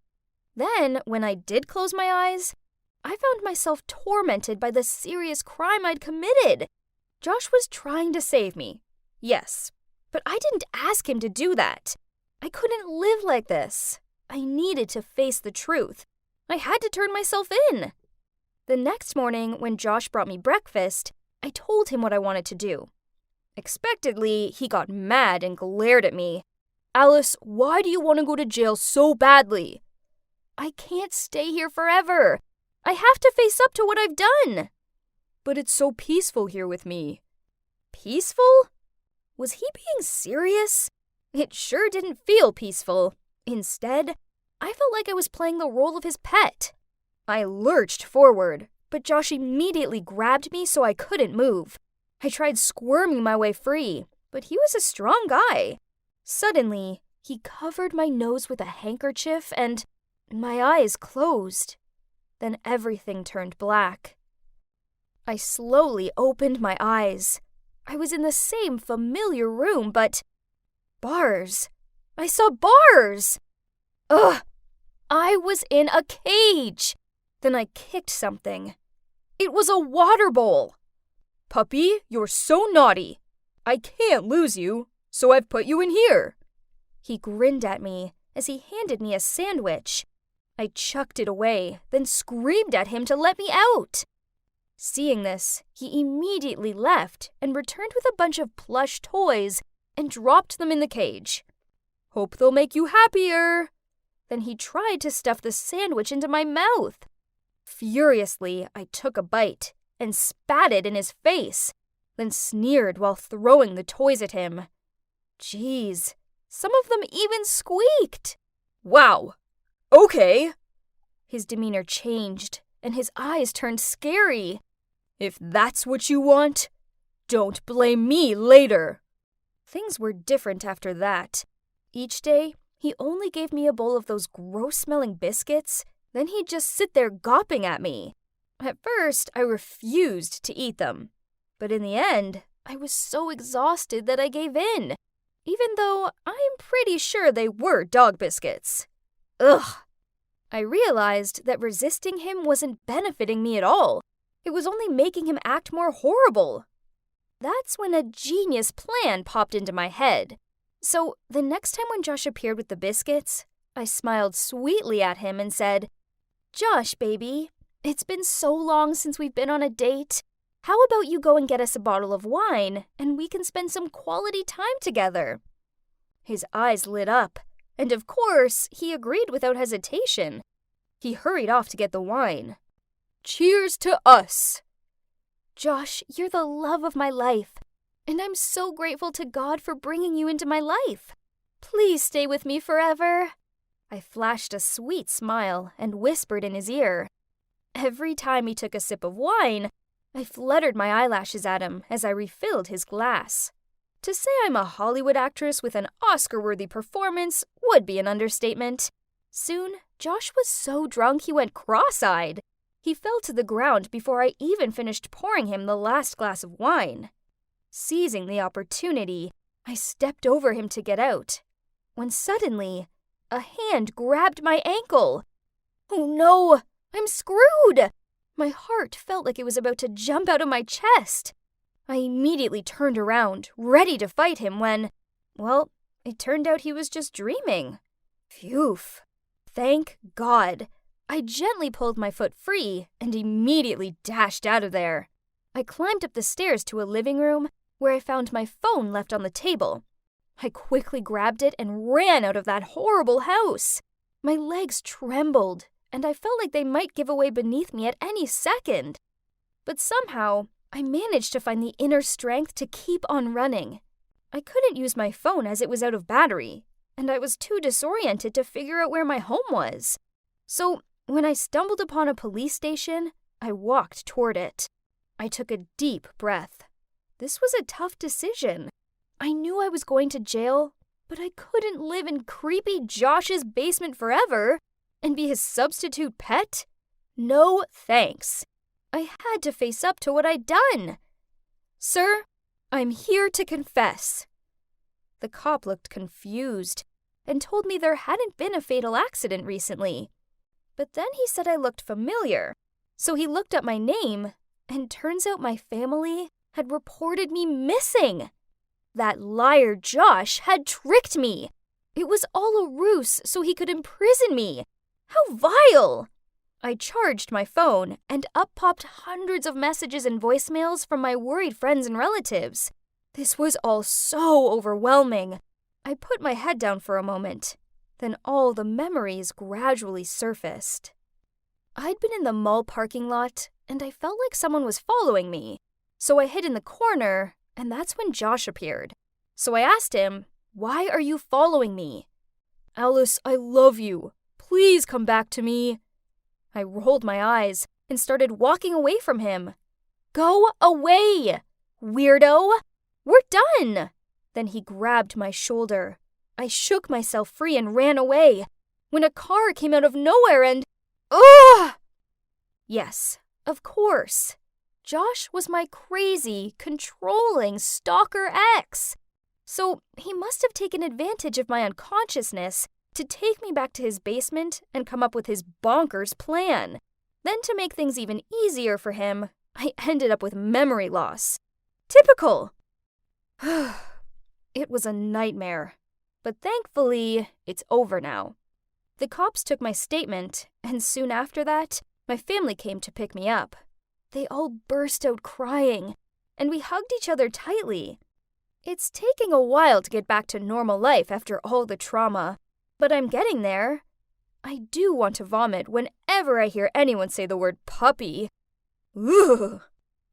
Then, when I did close my eyes, I found myself tormented by the serious crime I'd committed. Josh was trying to save me. Yes, but I didn't ask him to do that. I couldn't live like this. I needed to face the truth. I had to turn myself in. The next morning, when Josh brought me breakfast, I told him what I wanted to do. Expectedly, he got mad and glared at me. "Alice, why do you want to go to jail so badly?" "I can't stay here forever. I have to face up to what I've done." "But it's so peaceful here with me." Peaceful? Was he being serious? It sure didn't feel peaceful. Instead, I felt like I was playing the role of his pet. I lurched forward, but Josh immediately grabbed me so I couldn't move. I tried squirming my way free, but he was a strong guy. Suddenly, he covered my nose with a handkerchief and my eyes closed. Then everything turned black. I slowly opened my eyes. I was in the same familiar room, but bars. I saw bars! Ugh! I was in a cage! Then I kicked something. It was a water bowl! "Puppy, you're so naughty. I can't lose you, so I've put you in here." He grinned at me as he handed me a sandwich. I chucked it away, then screamed at him to let me out. Seeing this, he immediately left and returned with a bunch of plush toys and dropped them in the cage. "Hope they'll make you happier." Then he tried to stuff the sandwich into my mouth. Furiously, I took a bite and spat it in his face, then sneered while throwing the toys at him. Jeez, some of them even squeaked. "Wow, okay." His demeanor changed, and his eyes turned scary. "If that's what you want, don't blame me later." Things were different after that. Each day, he only gave me a bowl of those gross-smelling biscuits, then he'd just sit there gawping at me. At first, I refused to eat them. But in the end, I was so exhausted that I gave in, even though I'm pretty sure they were dog biscuits. Ugh! I realized that resisting him wasn't benefiting me at all. It was only making him act more horrible. That's when a genius plan popped into my head. So the next time when Josh appeared with the biscuits, I smiled sweetly at him and said, "Josh, baby, it's been so long since we've been on a date. How about you go and get us a bottle of wine, and we can spend some quality time together?" His eyes lit up, and of course, he agreed without hesitation. He hurried off to get the wine. "Cheers to us!" "Josh, you're the love of my life, and I'm so grateful to God for bringing you into my life. Please stay with me forever." I flashed a sweet smile and whispered in his ear. Every time he took a sip of wine, I fluttered my eyelashes at him as I refilled his glass. To say I'm a Hollywood actress with an Oscar-worthy performance would be an understatement. Soon, Josh was so drunk he went cross-eyed. He fell to the ground before I even finished pouring him the last glass of wine. Seizing the opportunity, I stepped over him to get out, when suddenly, A hand grabbed my ankle. Oh no, I'm screwed! My heart felt like it was about to jump out of my chest. I immediately turned around, ready to fight him when, well, it turned out he was just dreaming. Phew. Thank God. I gently pulled my foot free and immediately dashed out of there. I climbed up the stairs to a living room where I found my phone left on the table. I quickly grabbed it and ran out of that horrible house. My legs trembled, and I felt like they might give away beneath me at any second. But somehow, I managed to find the inner strength to keep on running. I couldn't use my phone as it was out of battery, and I was too disoriented to figure out where my home was. So, when I stumbled upon a police station, I walked toward it. I took a deep breath. This was a tough decision. I knew I was going to jail, but I couldn't live in creepy Josh's basement forever and be his substitute pet. No thanks. I had to face up to what I'd done. Sir, I'm here to confess. The cop looked confused and told me there hadn't been a fatal accident recently. But then he said I looked familiar, so he looked up my name, and turns out my family had reported me missing. That liar Josh had tricked me. It was all a ruse so he could imprison me. How vile! I charged my phone, and up popped hundreds of messages and voicemails from my worried friends and relatives. This was all so overwhelming. I put my head down for a moment. Then all the memories gradually surfaced. I'd been in the mall parking lot, and I felt like someone was following me. So I hid in the corner, and that's when Josh appeared. So I asked him, "Why are you following me?" "Alice, I love you. Please come back to me." I rolled my eyes and started walking away from him. "Go away, weirdo! We're done!" Then he grabbed my shoulder. I shook myself free and ran away, when a car came out of nowhere and... Ugh! Yes, of course. Josh was my crazy, controlling stalker ex. So he must have taken advantage of my unconsciousness to take me back to his basement and come up with his bonkers plan. Then to make things even easier for him, I ended up with memory loss. Typical! It was a nightmare. But thankfully, it's over now. The cops took my statement, and soon after that, my family came to pick me up. They all burst out crying, and we hugged each other tightly. It's taking a while to get back to normal life after all the trauma, but I'm getting there. I do want to vomit whenever I hear anyone say the word puppy. Ugh.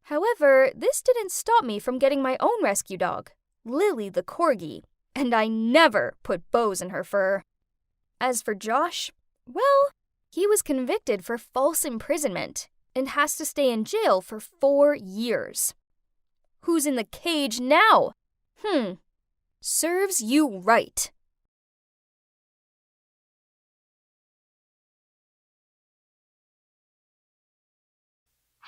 However, this didn't stop me from getting my own rescue dog, Lily the Corgi. And I never put bows in her fur. As for Josh, well, he was convicted for false imprisonment and has to stay in jail for 4 years. Who's in the cage now? Serves you right.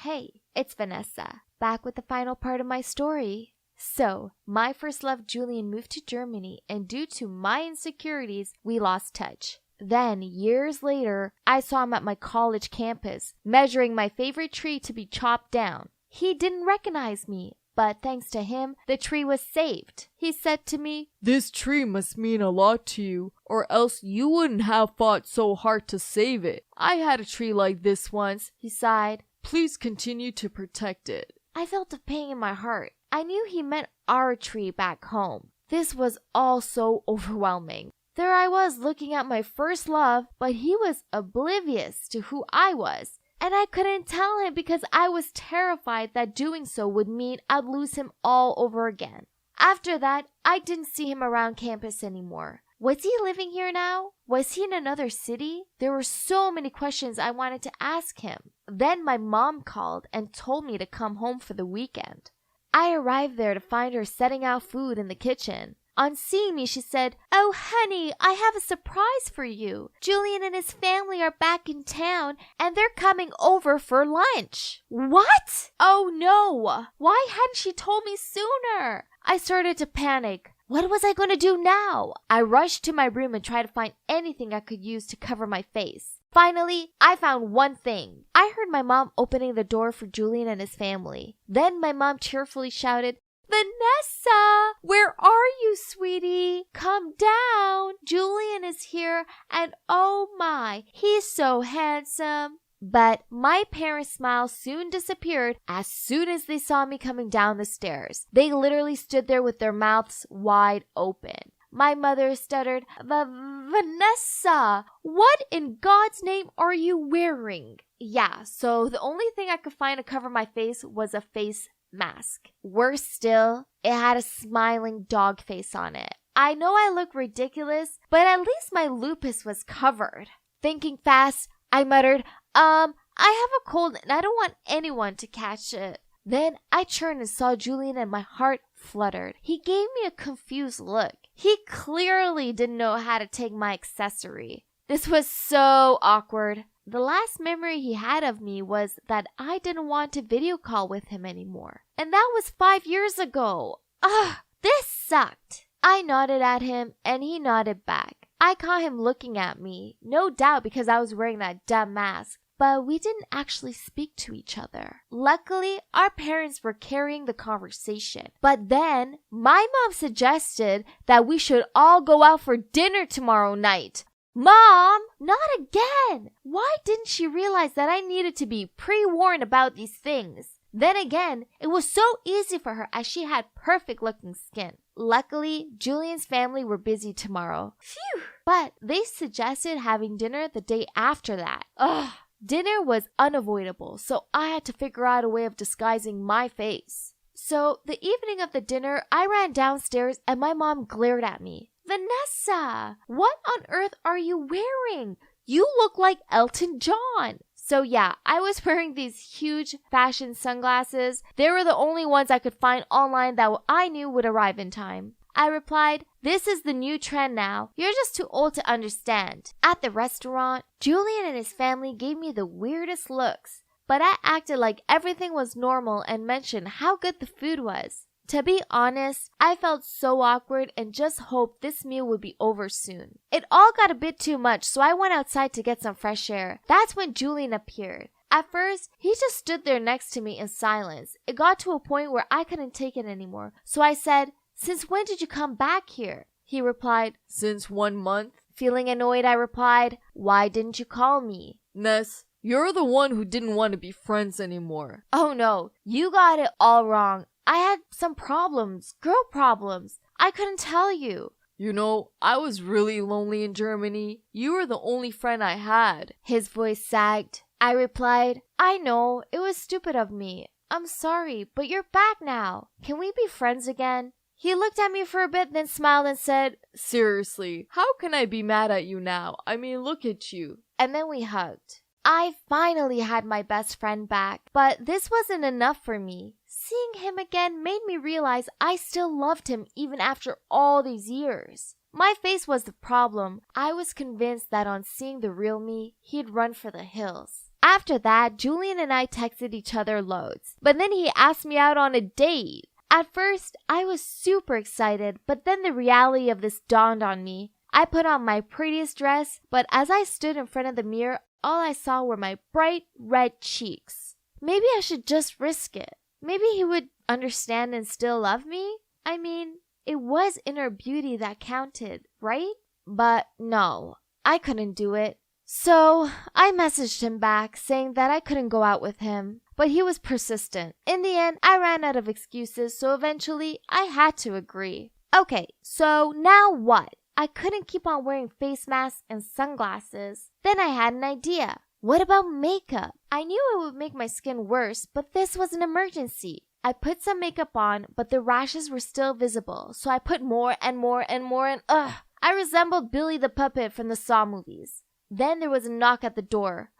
Hey, it's Vanessa, back with the final part of my story. So, my first love Julian moved to Germany, and due to my insecurities, we lost touch. Then, years later, I saw him at my college campus, measuring my favorite tree to be chopped down. He didn't recognize me, but thanks to him, the tree was saved. He said to me, "This tree must mean a lot to you, or else you wouldn't have fought so hard to save it. I had a tree like this once," he sighed. "Please continue to protect it." I felt a pain in my heart. I knew he meant our tree back home. This was all so overwhelming. There I was looking at my first love, but he was oblivious to who I was. And I couldn't tell him because I was terrified that doing so would mean I'd lose him all over again. After that, I didn't see him around campus anymore. Was he living here now? Was he in another city? There were so many questions I wanted to ask him. Then my mom called and told me to come home for the weekend. I arrived there to find her setting out food in the kitchen. On seeing me, she said, "Oh, honey, I have a surprise for you. Julian and his family are back in town, and they're coming over for lunch." What? Oh, no. Why hadn't she told me sooner? I started to panic. What was I going to do now? I rushed to my room and tried to find anything I could use to cover my face. Finally, I found one thing. I heard my mom opening the door for Julian and his family. Then my mom cheerfully shouted, "Vanessa, where are you, sweetie? Come down. Julian is here, and oh my, he's so handsome." But my parents' smile soon disappeared as soon as they saw me coming down the stairs. They literally stood there with their mouths wide open. My mother stuttered, "Vanessa, what in God's name are you wearing?" Yeah, so the only thing I could find to cover my face was a face mask. Worse still, it had a smiling dog face on it. I know I look ridiculous, but at least my lupus was covered. Thinking fast, I muttered, I have a cold and I don't want anyone to catch it." Then I turned and saw Julian and my heart fluttered. He gave me a confused look. He clearly didn't know how to take my accessory. This was so awkward. The last memory he had of me was that I didn't want to video call with him anymore. And that was 5 years ago. Ugh, this sucked. I nodded at him and he nodded back. I caught him looking at me, no doubt because I was wearing that dumb mask. But we didn't actually speak to each other. Luckily, our parents were carrying the conversation. But then, my mom suggested that we should all go out for dinner tomorrow night. Mom, not again! Why didn't she realize that I needed to be pre-warned about these things? Then again, it was so easy for her as she had perfect-looking skin. Luckily, Julian's family were busy tomorrow. Phew! But they suggested having dinner the day after that. Ugh! Dinner was unavoidable, so I had to figure out a way of disguising my face. So, the evening of the dinner, I ran downstairs and my mom glared at me. "Vanessa, what on earth are you wearing? You look like Elton John." So yeah, I was wearing these huge fashion sunglasses. They were the only ones I could find online that I knew would arrive in time. I replied, "This is the new trend now. You're just too old to understand." At the restaurant, Julian and his family gave me the weirdest looks, but I acted like everything was normal and mentioned how good the food was. To be honest, I felt so awkward and just hoped this meal would be over soon. It all got a bit too much, so I went outside to get some fresh air. That's when Julian appeared. At first, he just stood there next to me in silence. It got to a point where I couldn't take it anymore, so I said, "Since when did you come back here?" He replied, "Since 1 month." Feeling annoyed, I replied, "Why didn't you call me?" "Ness, you're the one who didn't want to be friends anymore." "Oh no, you got it all wrong. I had some problems, girl problems. I couldn't tell you." "You know, I was really lonely in Germany. You were the only friend I had." His voice sagged. I replied, "I know, it was stupid of me. I'm sorry, but you're back now. Can we be friends again?" He looked at me for a bit, then smiled and said, "Seriously, how can I be mad at you now? I mean, look at you." And then we hugged. I finally had my best friend back, but this wasn't enough for me. Seeing him again made me realize I still loved him even after all these years. My face was the problem. I was convinced that on seeing the real me, he'd run for the hills. After that, Julian and I texted each other loads, but then he asked me out on a date. At first, I was super excited, but then the reality of this dawned on me. I put on my prettiest dress, but as I stood in front of the mirror, all I saw were my bright red cheeks. Maybe I should just risk it. Maybe he would understand and still love me? I mean, it was inner beauty that counted, right? But no, I couldn't do it. So I messaged him back saying that I couldn't go out with him, but he was persistent. In the end, I ran out of excuses, so eventually I had to agree. Okay, so now what? I couldn't keep on wearing face masks and sunglasses. Then I had an idea. What about makeup? I knew it would make my skin worse, but this was an emergency. I put some makeup on, but the rashes were still visible, so I put more and more and more and I resembled Billy the Puppet from the Saw movies. Then there was a knock at the door.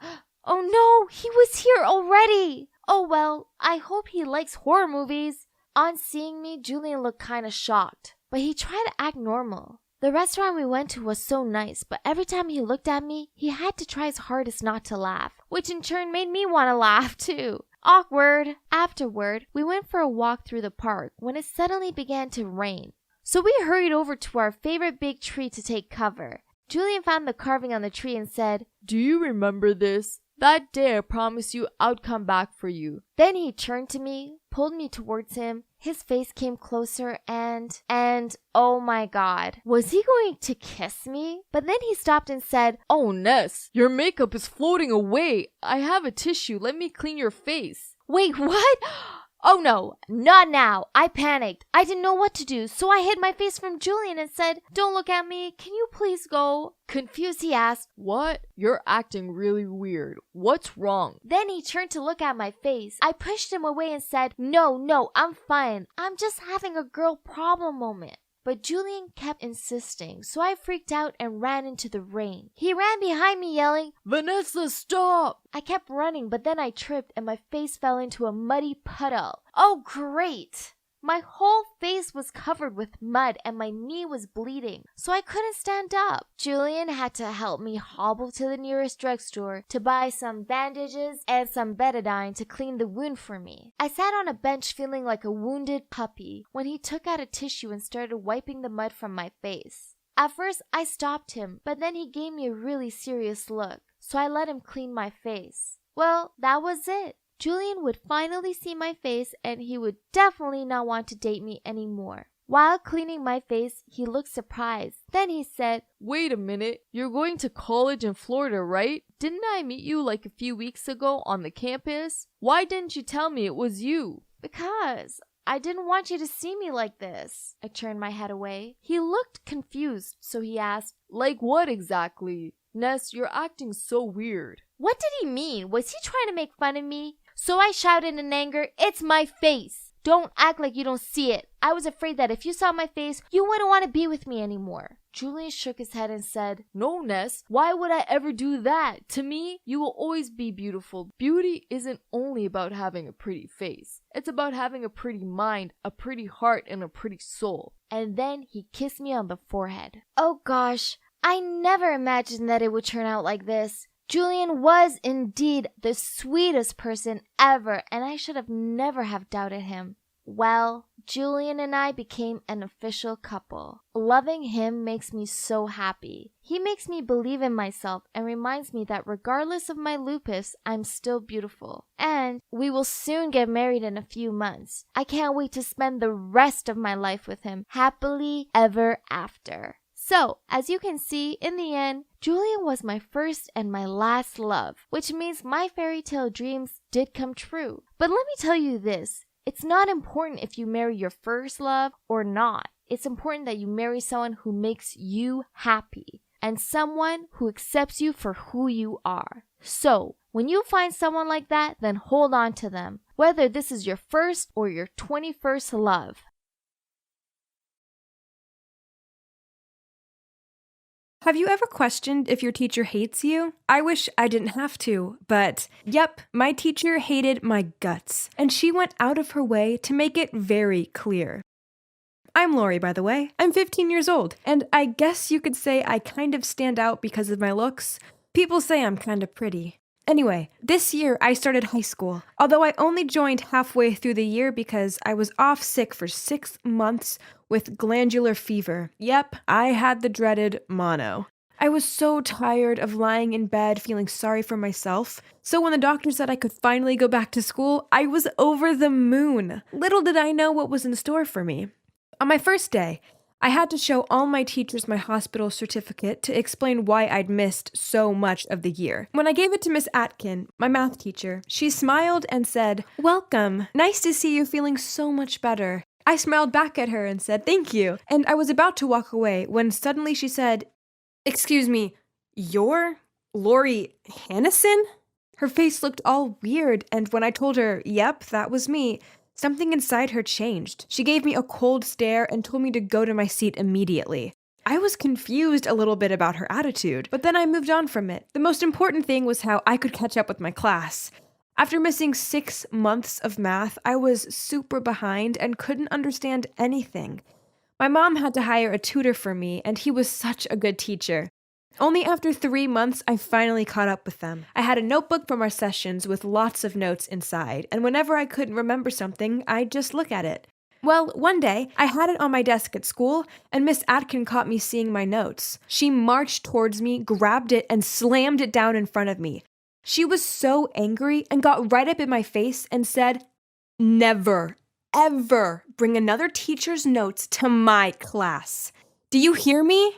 Oh no, he was here already! Oh well, I hope he likes horror movies. On seeing me, Julian looked kinda shocked, but he tried to act normal. The restaurant we went to was so nice, but every time he looked at me, he had to try his hardest not to laugh, which in turn made me want to laugh too. Awkward. Afterward, we went for a walk through the park when it suddenly began to rain. So we hurried over to our favorite big tree to take cover. Julian found the carving on the tree and said, "Do you remember this? That day I promised you I'd come back for you." Then he turned to me, pulled me towards him. His face came closer and oh my God, was he going to kiss me? But then he stopped and said, "Oh, Ness, your makeup is floating away. I have a tissue. Let me clean your face." "Wait, what? Oh no, not now." I panicked. I didn't know what to do, so I hid my face from Julian and said, "Don't look at me. Can you please go?" Confused, he asked, "What? You're acting really weird. What's wrong?" Then he turned to look at my face. I pushed him away and said, No, I'm fine. I'm just having a girl problem moment." But Julian kept insisting, so I freaked out and ran into the rain. He ran behind me yelling, "Vanessa, stop!" I kept running, but then I tripped and my face fell into a muddy puddle. Oh, great! My whole face was covered with mud and my knee was bleeding, so I couldn't stand up. Julian had to help me hobble to the nearest drugstore to buy some bandages and some betadine to clean the wound for me. I sat on a bench feeling like a wounded puppy when he took out a tissue and started wiping the mud from my face. At first, I stopped him, but then he gave me a really serious look, so I let him clean my face. Well, that was it. Julian would finally see my face and he would definitely not want to date me anymore. While cleaning my face, he looked surprised. Then he said, "Wait a minute. You're going to college in Florida, right? Didn't I meet you like a few weeks ago on the campus? Why didn't you tell me it was you?" "Because I didn't want you to see me like this." I turned my head away. He looked confused, so he asked, "Like what exactly? Ness, you're acting so weird." What did he mean? Was he trying to make fun of me? So I shouted in anger, "It's my face. Don't act like you don't see it. I was afraid that if you saw my face, you wouldn't want to be with me anymore." Julian shook his head and said, "No, Ness, why would I ever do that? To me, you will always be beautiful. Beauty isn't only about having a pretty face. It's about having a pretty mind, a pretty heart, and a pretty soul." And then he kissed me on the forehead. Oh gosh, I never imagined that it would turn out like this. Julian was indeed the sweetest person ever, and I should have never have doubted him. Well, Julian and I became an official couple. Loving him makes me so happy. He makes me believe in myself and reminds me that regardless of my lupus, I'm still beautiful. And we will soon get married in a few months. I can't wait to spend the rest of my life with him, happily ever after. So, as you can see, in the end, Julian was my first and my last love, which means my fairy tale dreams did come true. But let me tell you this, it's not important if you marry your first love or not. It's important that you marry someone who makes you happy and someone who accepts you for who you are. So, when you find someone like that, then hold on to them, whether this is your first or your 21st love. Have you ever questioned if your teacher hates you? I wish I didn't have to, but yep, my teacher hated my guts, and she went out of her way to make it very clear. I'm Lori, by the way. I'm 15 years old, and I guess you could say I kind of stand out because of my looks. People say I'm kind of pretty. Anyway, this year I started high school, although I only joined halfway through the year because I was off sick for 6 months with glandular fever. Yep, I had the dreaded mono. I was so tired of lying in bed feeling sorry for myself, so when the doctor said I could finally go back to school, I was over the moon. Little did I know what was in store for me. On my first day, I had to show all my teachers my hospital certificate to explain why I'd missed so much of the year. When I gave it to Miss Atkin, my math teacher, she smiled and said, "Welcome. Nice to see you feeling so much better." I smiled back at her and said, "Thank you." And I was about to walk away when suddenly she said, "Excuse me, you're Lori Hannison?" Her face looked all weird, and when I told her, yep, that was me, something inside her changed. She gave me a cold stare and told me to go to my seat immediately. I was confused a little bit about her attitude, but then I moved on from it. The most important thing was how I could catch up with my class. After missing 6 months of math, I was super behind and couldn't understand anything. My mom had to hire a tutor for me, and he was such a good teacher. Only after 3 months, I finally caught up with them. I had a notebook from our sessions with lots of notes inside, and whenever I couldn't remember something, I'd just look at it. Well, one day, I had it on my desk at school, and Miss Atkin caught me seeing my notes. She marched towards me, grabbed it, and slammed it down in front of me. She was so angry and got right up in my face and said, "Never, ever bring another teacher's notes to my class. Do you hear me?"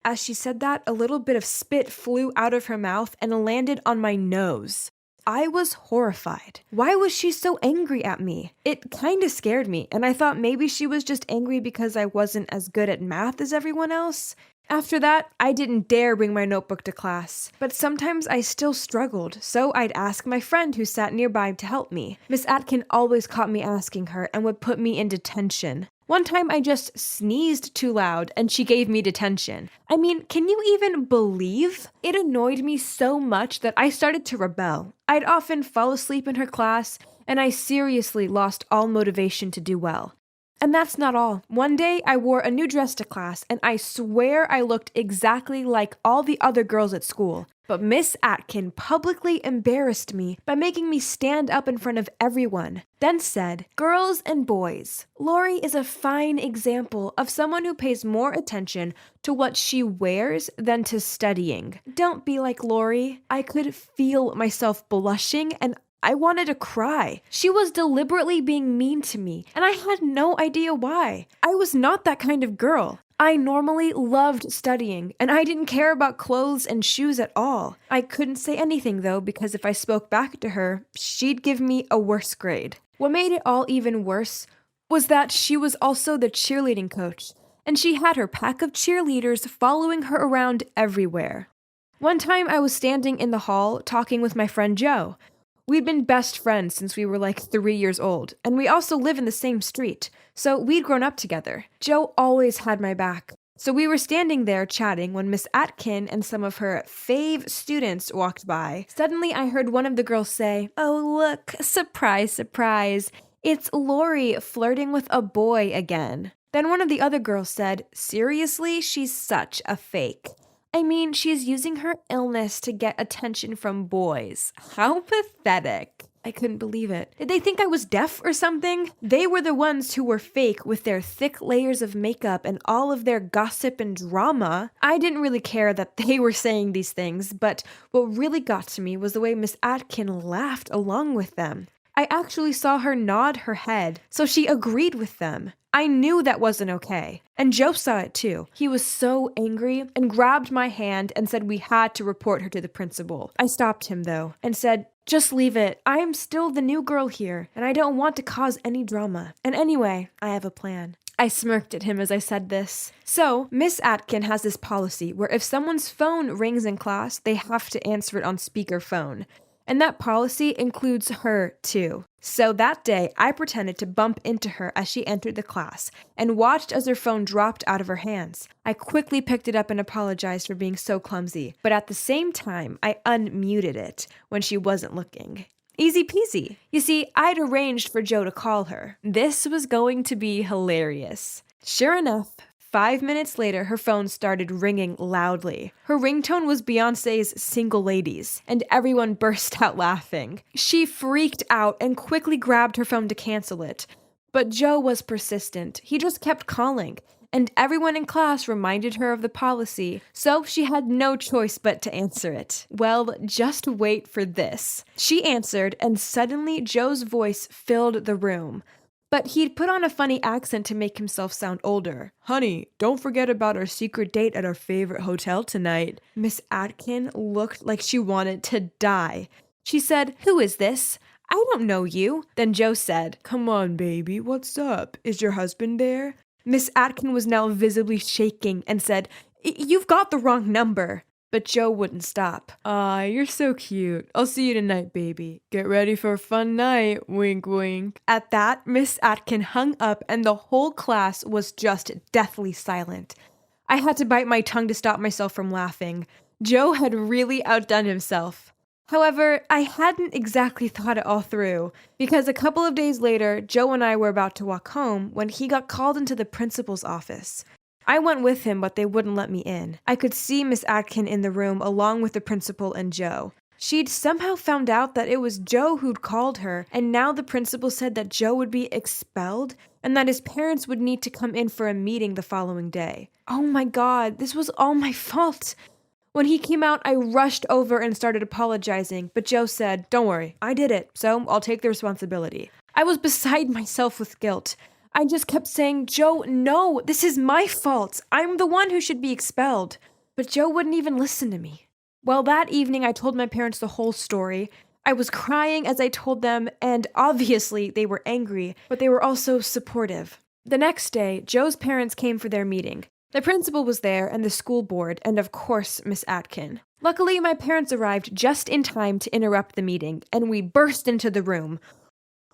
As she said that, a little bit of spit flew out of her mouth and landed on my nose. I was horrified. Why was she so angry at me? It kinda scared me, and I thought maybe she was just angry because I wasn't as good at math as everyone else. After that, I didn't dare bring my notebook to class, but sometimes I still struggled, so I'd ask my friend who sat nearby to help me. Miss Atkin always caught me asking her and would put me in detention. One time I just sneezed too loud and she gave me detention. I mean, can you even believe? It annoyed me so much that I started to rebel. I'd often fall asleep in her class, and I seriously lost all motivation to do well. And that's not all. One day, I wore a new dress to class, and I swear I looked exactly like all the other girls at school. But Miss Atkin publicly embarrassed me by making me stand up in front of everyone, then said, "Girls and boys, Lori is a fine example of someone who pays more attention to what she wears than to studying. Don't be like Lori." I could feel myself blushing, and I wanted to cry. She was deliberately being mean to me, and I had no idea why. I was not that kind of girl. I normally loved studying, and I didn't care about clothes and shoes at all. I couldn't say anything, though, because if I spoke back to her, she'd give me a worse grade. What made it all even worse was that she was also the cheerleading coach, and she had her pack of cheerleaders following her around everywhere. One time I was standing in the hall talking with my friend Joe. We'd been best friends since we were like 3 years old, and we also live in the same street, so we'd grown up together. Joe always had my back. So we were standing there chatting when Miss Atkin and some of her fave students walked by. Suddenly I heard one of the girls say, "Oh look, surprise, surprise, it's Lori flirting with a boy again." Then one of the other girls said, "Seriously, she's such a fake. I mean, she's using her illness to get attention from boys. How pathetic." I couldn't believe it. Did they think I was deaf or something? They were the ones who were fake with their thick layers of makeup and all of their gossip and drama. I didn't really care that they were saying these things, but what really got to me was the way Miss Atkin laughed along with them. I actually saw her nod her head, so she agreed with them. I knew that wasn't okay, and Joe saw it too. He was so angry and grabbed my hand and said we had to report her to the principal. I stopped him though and said, "Just leave it. I am still the new girl here, and I don't want to cause any drama. And anyway, I have a plan." I smirked at him as I said this. So, Miss Atkin has this policy where if someone's phone rings in class, they have to answer it on speakerphone. And that policy includes her, too. So that day, I pretended to bump into her as she entered the class and watched as her phone dropped out of her hands. I quickly picked it up and apologized for being so clumsy, but at the same time, I unmuted it when she wasn't looking. Easy peasy. You see, I'd arranged for Joe to call her. This was going to be hilarious. Sure enough, 5 minutes later, her phone started ringing loudly. Her ringtone was Beyoncé's Single Ladies, and everyone burst out laughing. She freaked out and quickly grabbed her phone to cancel it. But Joe was persistent. He just kept calling, and everyone in class reminded her of the policy, so she had no choice but to answer it. Well, just wait for this. She answered, and suddenly Joe's voice filled the room. But he'd put on a funny accent to make himself sound older. "Honey, don't forget about our secret date at our favorite hotel tonight." Miss Atkin looked like she wanted to die. She said, "Who is this? I don't know you." Then Joe said, "Come on, baby, what's up? Is your husband there?" Miss Atkin was now visibly shaking and said, "You've got the wrong number." But Joe wouldn't stop. You're so cute. I'll see you tonight, baby. Get ready for a fun night. Wink, wink." At that, Miss Atkin hung up and the whole class was just deathly silent. I had to bite my tongue to stop myself from laughing. Joe had really outdone himself. However, I hadn't exactly thought it all through, because a couple of days later, Joe and I were about to walk home when he got called into the principal's office. I went with him, but they wouldn't let me in. I could see Miss Atkin in the room along with the principal and Joe. She'd somehow found out that it was Joe who'd called her, and now the principal said that Joe would be expelled and that his parents would need to come in for a meeting the following day. Oh my God, this was all my fault. When he came out, I rushed over and started apologizing, but Joe said, "Don't worry, I did it, so I'll take the responsibility." I was beside myself with guilt. I just kept saying, "Joe, no, this is my fault. I'm the one who should be expelled." But Joe wouldn't even listen to me. Well, that evening I told my parents the whole story. I was crying as I told them, and obviously they were angry, but they were also supportive. The next day, Joe's parents came for their meeting. The principal was there, and the school board, and of course, Miss Atkin. Luckily, my parents arrived just in time to interrupt the meeting, and we burst into the room.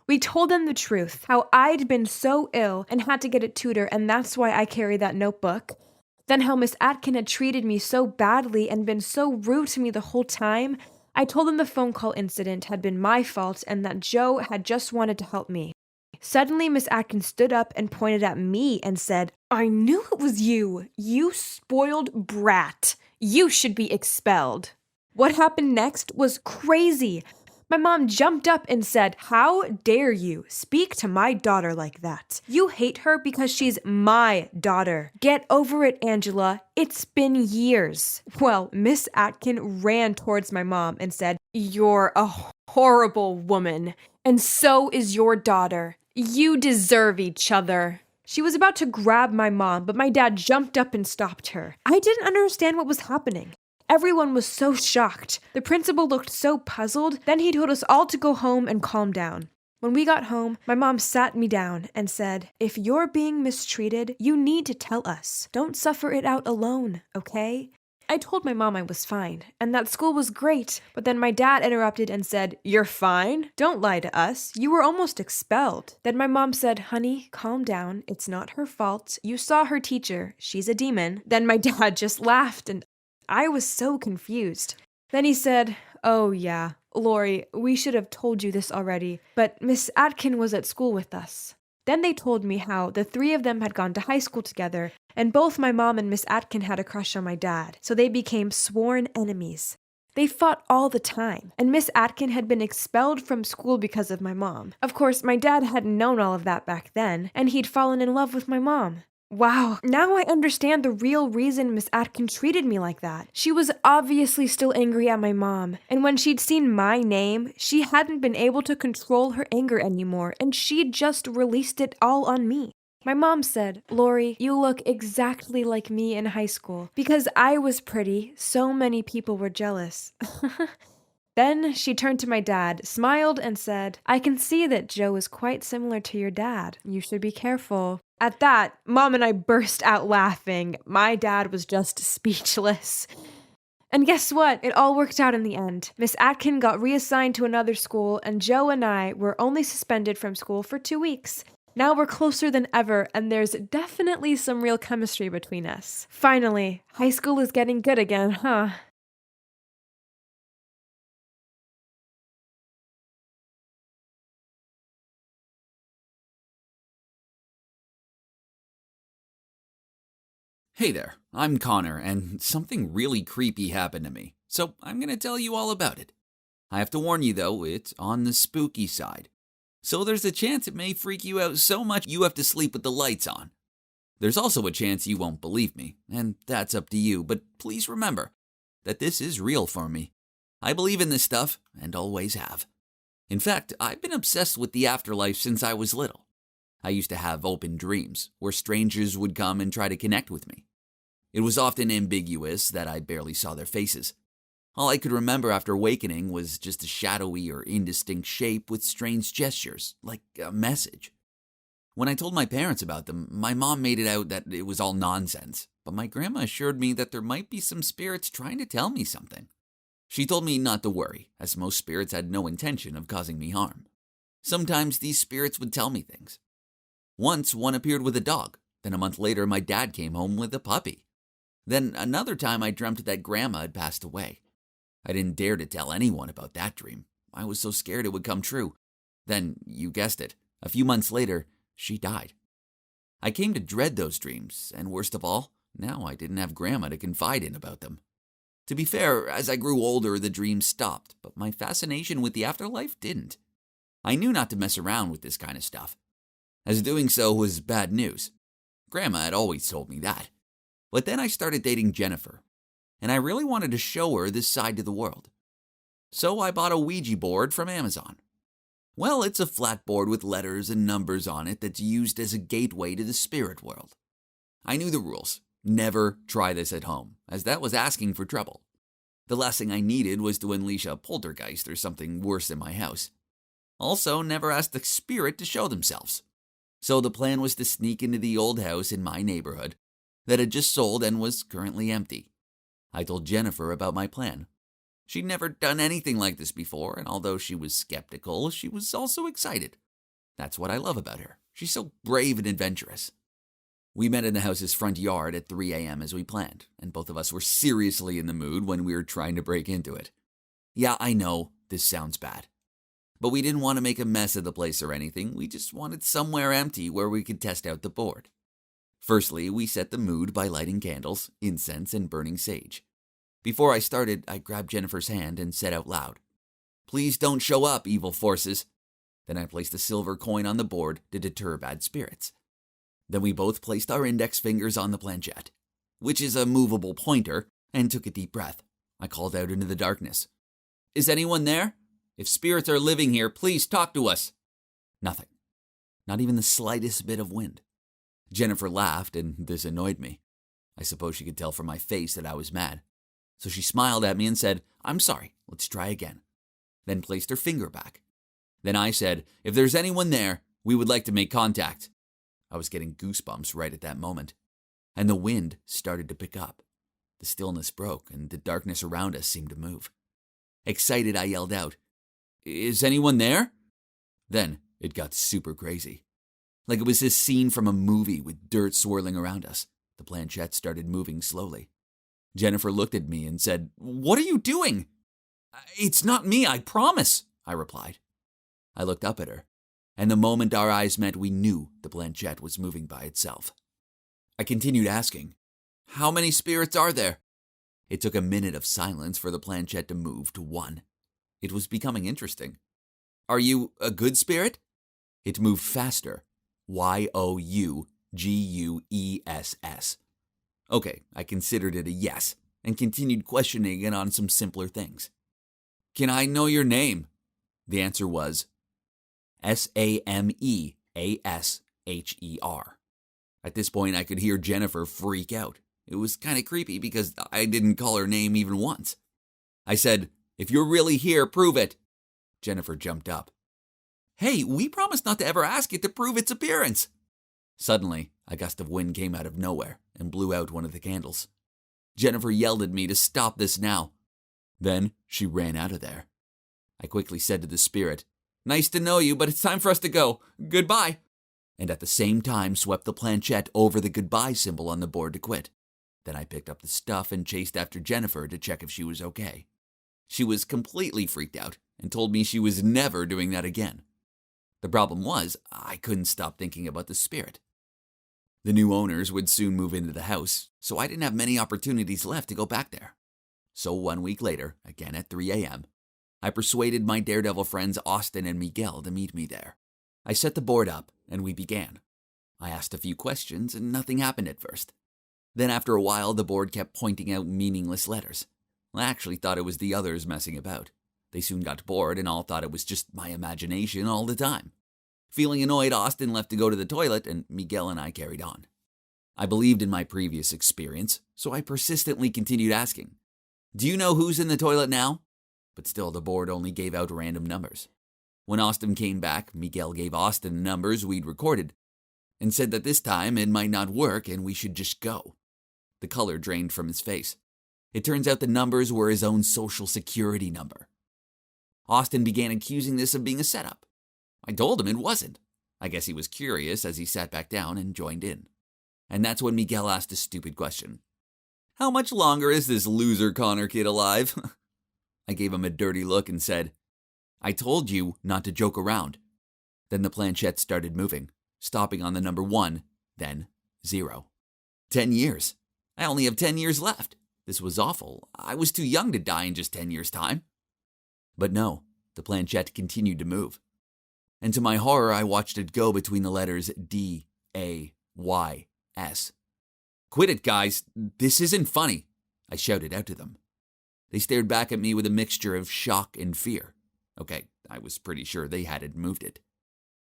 We told them the truth, how I'd been so ill and had to get a tutor, and that's why I carry that notebook. Then how Miss Atkin had treated me so badly and been so rude to me the whole time. I told them the phone call incident had been my fault and that Joe had just wanted to help me. Suddenly, Miss Atkin stood up and pointed at me and said, "I knew it was you. You spoiled brat. You should be expelled." What happened next was crazy. My mom jumped up and said, "How dare you speak to my daughter like that? You hate her because she's my daughter. Get over it, Angela. It's been years." Well, Miss Atkin ran towards my mom and said, "You're a horrible woman, and so is your daughter. You deserve each other." She was about to grab my mom, but my dad jumped up and stopped her. I didn't understand what was happening. Everyone was so shocked. The principal looked so puzzled. Then he told us all to go home and calm down. When we got home, my mom sat me down and said, "If you're being mistreated, you need to tell us. Don't suffer it out alone, okay?" I told my mom I was fine, and that school was great, but then my dad interrupted and said, "You're fine? Don't lie to us. You were almost expelled." Then my mom said, "Honey, calm down. It's not her fault. You saw her teacher. She's a demon." Then my dad just laughed, and I was so confused. Then he said, "Oh yeah, Lori, we should have told you this already, but Miss Atkin was at school with us." Then they told me how the three of them had gone to high school together, and both my mom and Miss Atkin had a crush on my dad, so they became sworn enemies. They fought all the time, and Miss Atkin had been expelled from school because of my mom. Of course, my dad hadn't known all of that back then, and he'd fallen in love with my mom. Wow, now I understand the real reason Miss Atkin treated me like that. She was obviously still angry at my mom, and when she'd seen my name, she hadn't been able to control her anger anymore, and she'd just released it all on me. My mom said, "Lori, you look exactly like me in high school. Because I was pretty, so many people were jealous." Then she turned to my dad, smiled, and said, "I can see that Joe is quite similar to your dad. You should be careful." At that, Mom and I burst out laughing. My dad was just speechless. And guess what? It all worked out in the end. Miss Atkin got reassigned to another school, and Joe and I were only suspended from school for 2 weeks. Now we're closer than ever, and there's definitely some real chemistry between us. Finally, high school is getting good again, huh? Hey there, I'm Connor, and something really creepy happened to me, so I'm going to tell you all about it. I have to warn you though, it's on the spooky side. So there's a chance it may freak you out so much you have to sleep with the lights on. There's also a chance you won't believe me, and that's up to you, but please remember that this is real for me. I believe in this stuff, and always have. In fact, I've been obsessed with the afterlife since I was little. I used to have open dreams, where strangers would come and try to connect with me. It was often ambiguous that I barely saw their faces. All I could remember after awakening was just a shadowy or indistinct shape with strange gestures, like a message. When I told my parents about them, my mom made it out that it was all nonsense, but my grandma assured me that there might be some spirits trying to tell me something. She told me not to worry, as most spirits had no intention of causing me harm. Sometimes these spirits would tell me things. Once, one appeared with a dog. Then a month later, my dad came home with a puppy. Then another time I dreamt that Grandma had passed away. I didn't dare to tell anyone about that dream. I was so scared it would come true. Then, you guessed it, a few months later, she died. I came to dread those dreams, and worst of all, now I didn't have Grandma to confide in about them. To be fair, as I grew older, the dreams stopped, but my fascination with the afterlife didn't. I knew not to mess around with this kind of stuff, as doing so was bad news. Grandma had always told me that. But then I started dating Jennifer, and I really wanted to show her this side to the world. So I bought a Ouija board from Amazon. Well, it's a flat board with letters and numbers on it that's used as a gateway to the spirit world. I knew the rules. Never try this at home, as that was asking for trouble. The last thing I needed was to unleash a poltergeist or something worse in my house. Also, never ask the spirit to show themselves. So the plan was to sneak into the old house in my neighborhood that had just sold and was currently empty. I told Jennifer about my plan. She'd never done anything like this before, and although she was skeptical, she was also excited. That's what I love about her. She's so brave and adventurous. We met in the house's front yard at 3 a.m. as we planned, and both of us were seriously in the mood when we were trying to break into it. Yeah, I know, this sounds bad. But we didn't want to make a mess of the place or anything, we just wanted somewhere empty where we could test out the board. Firstly, we set the mood by lighting candles, incense, and burning sage. Before I started, I grabbed Jennifer's hand and said out loud, "Please don't show up, evil forces." Then I placed a silver coin on the board to deter bad spirits. Then we both placed our index fingers on the planchette, which is a movable pointer, and took a deep breath. I called out into the darkness, "Is anyone there? If spirits are living here, please talk to us." Nothing. Not even the slightest bit of wind. Jennifer laughed, and this annoyed me. I suppose she could tell from my face that I was mad. So she smiled at me and said, "I'm sorry, let's try again." Then placed her finger back. Then I said, "If there's anyone there, we would like to make contact." I was getting goosebumps right at that moment. And the wind started to pick up. The stillness broke, and the darkness around us seemed to move. Excited, I yelled out, "Is anyone there?" Then it got super crazy. Like it was this scene from a movie with dirt swirling around us. The planchette started moving slowly. Jennifer looked at me and said, "What are you doing?" "It's not me, I promise," I replied. I looked up at her, and the moment our eyes met, we knew the planchette was moving by itself. I continued asking, "How many spirits are there?" It took a minute of silence for the planchette to move to 1. It was becoming interesting. "Are you a good spirit?" It moved faster. YOUGUESS. Okay, I considered it a yes, and continued questioning it on some simpler things. "Can I know your name?" The answer was SAMEASHER. At this point, I could hear Jennifer freak out. It was kind of creepy because I didn't call her name even once. I said, "If you're really here, prove it." Jennifer jumped up. "Hey, we promised not to ever ask it to prove its appearance." Suddenly, a gust of wind came out of nowhere and blew out one of the candles. Jennifer yelled at me to stop this now. Then she ran out of there. I quickly said to the spirit, "Nice to know you, but it's time for us to go. Goodbye." And at the same time swept the planchette over the goodbye symbol on the board to quit. Then I picked up the stuff and chased after Jennifer to check if she was okay. She was completely freaked out and told me she was never doing that again. The problem was, I couldn't stop thinking about the spirit. The new owners would soon move into the house, so I didn't have many opportunities left to go back there. So 1 week later, again at 3 a.m., I persuaded my daredevil friends Austin and Miguel to meet me there. I set the board up, and we began. I asked a few questions, and nothing happened at first. Then after a while, the board kept pointing out meaningless letters. I actually thought it was the others messing about. They soon got bored and all thought it was just my imagination all the time. Feeling annoyed, Austin left to go to the toilet, and Miguel and I carried on. I believed in my previous experience, so I persistently continued asking, "Do you know who's in the toilet now?" But still the board only gave out random numbers. When Austin came back, Miguel gave Austin the numbers we'd recorded and said that this time it might not work and we should just go. The color drained from his face. It turns out the numbers were his own social security number. Austin began accusing this of being a setup. I told him it wasn't. I guess he was curious as he sat back down and joined in. And that's when Miguel asked a stupid question. "How much longer is this loser Connor kid alive?" I gave him a dirty look and said, "I told you not to joke around." Then the planchette started moving, stopping on the number 1, then 0. 10 years. I only have 10 years left. This was awful. I was too young to die in just 10 years' time. But no, the planchette continued to move. And to my horror, I watched it go between the letters D, A, Y, S. "Quit it, guys. This isn't funny," I shouted out to them. They stared back at me with a mixture of shock and fear. Okay, I was pretty sure they hadn't moved it.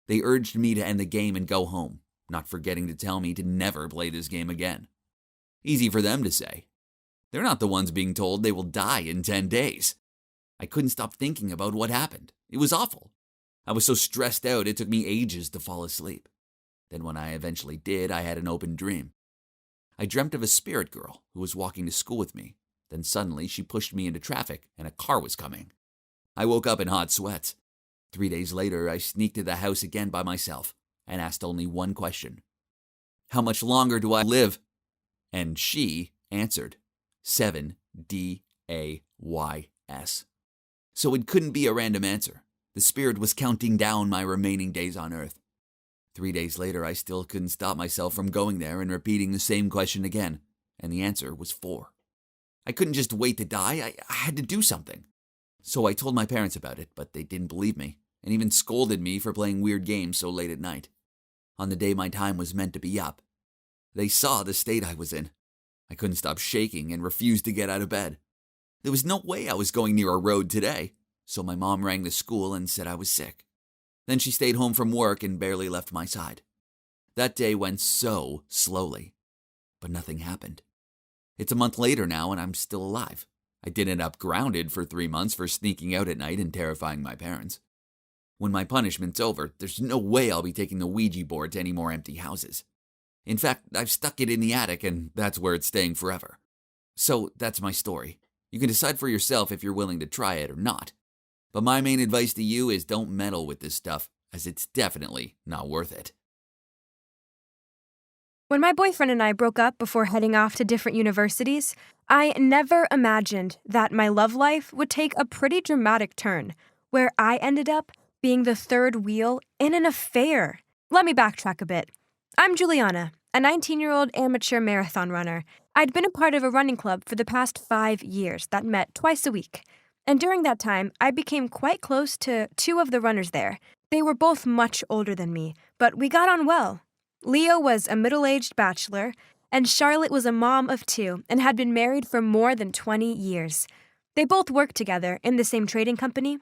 They urged me to end the game and go home, not forgetting to tell me to never play this game again. Easy for them to say. They're not the ones being told they will die in 10 days. I couldn't stop thinking about what happened. It was awful. I was so stressed out it took me ages to fall asleep. Then when I eventually did, I had an open dream. I dreamt of a spirit girl who was walking to school with me. Then suddenly she pushed me into traffic and a car was coming. I woke up in hot sweats. 3 days later, I sneaked to the house again by myself and asked only one question. "How much longer do I live?" And she answered, 7 DAYS. So it couldn't be a random answer. The spirit was counting down my remaining days on Earth. 3 days later, I still couldn't stop myself from going there and repeating the same question again, and the answer was 4. I couldn't just wait to die. I had to do something. So I told my parents about it, but they didn't believe me, and even scolded me for playing weird games so late at night. On the day my time was meant to be up, they saw the state I was in. I couldn't stop shaking and refused to get out of bed. There was no way I was going near a road today, so my mom rang the school and said I was sick. Then she stayed home from work and barely left my side. That day went so slowly, but nothing happened. It's a month later now and I'm still alive. I did end up grounded for 3 months for sneaking out at night and terrifying my parents. When my punishment's over, there's no way I'll be taking the Ouija board to any more empty houses. In fact, I've stuck it in the attic and that's where it's staying forever. So that's my story. You can decide for yourself if you're willing to try it or not. But my main advice to you is don't meddle with this stuff, as it's definitely not worth it. When my boyfriend and I broke up before heading off to different universities, I never imagined that my love life would take a pretty dramatic turn, where I ended up being the third wheel in an affair. Let me backtrack a bit. I'm Juliana, a 19-year-old amateur marathon runner. I'd been a part of a running club for the past 5 years that met twice a week. And during that time, I became quite close to 2 of the runners there. They were both much older than me, but we got on well. Leo was a middle-aged bachelor, and Charlotte was a mom of 2 and had been married for more than 20 years. They both worked together in the same trading company,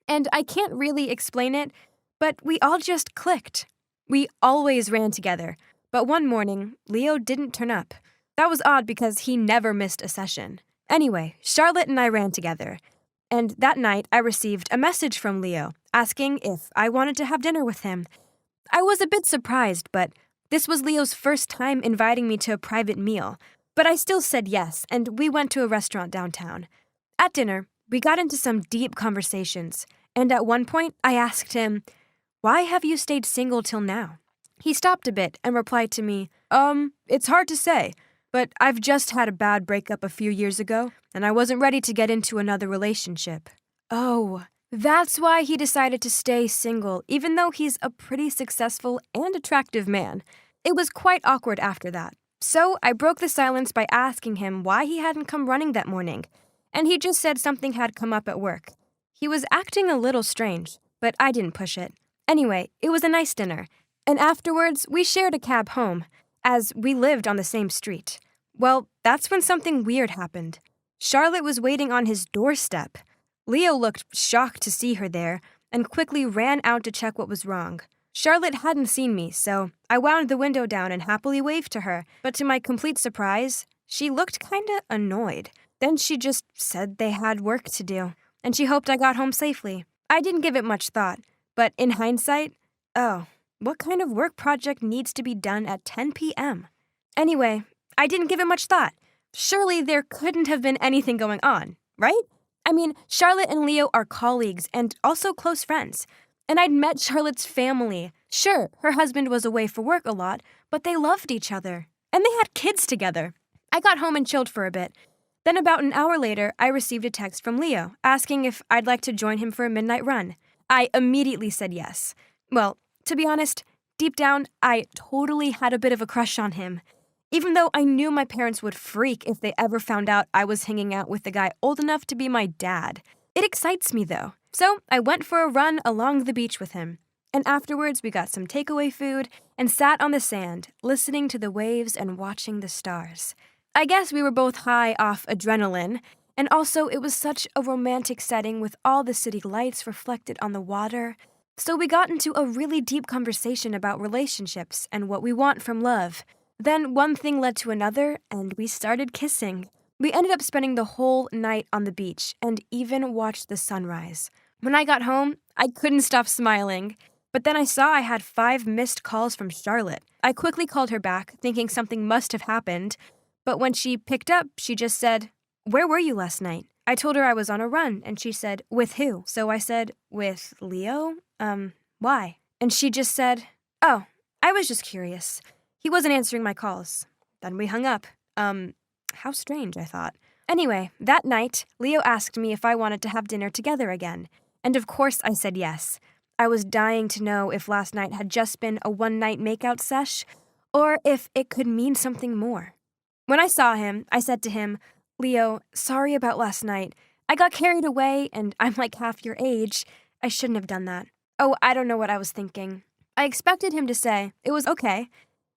and I can't really explain it, but we all just clicked. We always ran together, but one morning, Leo didn't turn up. That was odd because he never missed a session. Anyway, Charlotte and I ran together. And that night, I received a message from Leo asking if I wanted to have dinner with him. I was a bit surprised, but this was Leo's first time inviting me to a private meal. But I still said yes, and we went to a restaurant downtown. At dinner, we got into some deep conversations, and at one point, I asked him, "Why have you stayed single till now?" He stopped a bit and replied to me, "It's hard to say. But I've just had a bad breakup a few years ago, and I wasn't ready to get into another relationship." Oh, that's why he decided to stay single, even though he's a pretty successful and attractive man. It was quite awkward after that. So I broke the silence by asking him why he hadn't come running that morning, and he just said something had come up at work. He was acting a little strange, but I didn't push it. Anyway, it was a nice dinner, and afterwards we shared a cab home, as we lived on the same street. Well, that's when something weird happened. Charlotte was waiting on his doorstep. Leo looked shocked to see her there and quickly ran out to check what was wrong. Charlotte hadn't seen me, so I wound the window down and happily waved to her, but to my complete surprise, she looked kinda annoyed. Then she just said they had work to do, and she hoped I got home safely. I didn't give it much thought, but in hindsight, what kind of work project needs to be done at 10 p.m.? Anyway, I didn't give it much thought. Surely there couldn't have been anything going on, right? I mean, Charlotte and Leo are colleagues and also close friends. And I'd met Charlotte's family. Sure, her husband was away for work a lot, but they loved each other. And they had kids together. I got home and chilled for a bit. Then about an hour later, I received a text from Leo asking if I'd like to join him for a midnight run. I immediately said yes. Well, to be honest, deep down, I totally had a bit of a crush on him. even though I knew my parents would freak if they ever found out I was hanging out with the guy old enough to be my dad. It excites me, though. So I went for a run along the beach with him. And afterwards, we got some takeaway food and sat on the sand, listening to the waves and watching the stars. I guess we were both high off adrenaline, and also it was such a romantic setting with all the city lights reflected on the water. So we got into a really deep conversation about relationships and what we want from love. Then one thing led to another, and we started kissing. We ended up spending the whole night on the beach and even watched the sunrise. When I got home, I couldn't stop smiling. But then I saw I had 5 missed calls from Charlotte. I quickly called her back, thinking something must have happened. But when she picked up, she just said, "Where were you last night?" I told her I was on a run, and she said, "With who?" So I said, "With Leo? Why?" And she just said, "Oh, I was just curious. He wasn't answering my calls." Then we hung up. How strange, I thought. Anyway, that night, Leo asked me if I wanted to have dinner together again. And of course I said yes. I was dying to know if last night had just been a one-night makeout sesh, or if it could mean something more. When I saw him, I said to him, "Leo, sorry about last night. I got carried away, and I'm like half your age. I shouldn't have done that." Oh, I don't know what I was thinking. I expected him to say it was okay,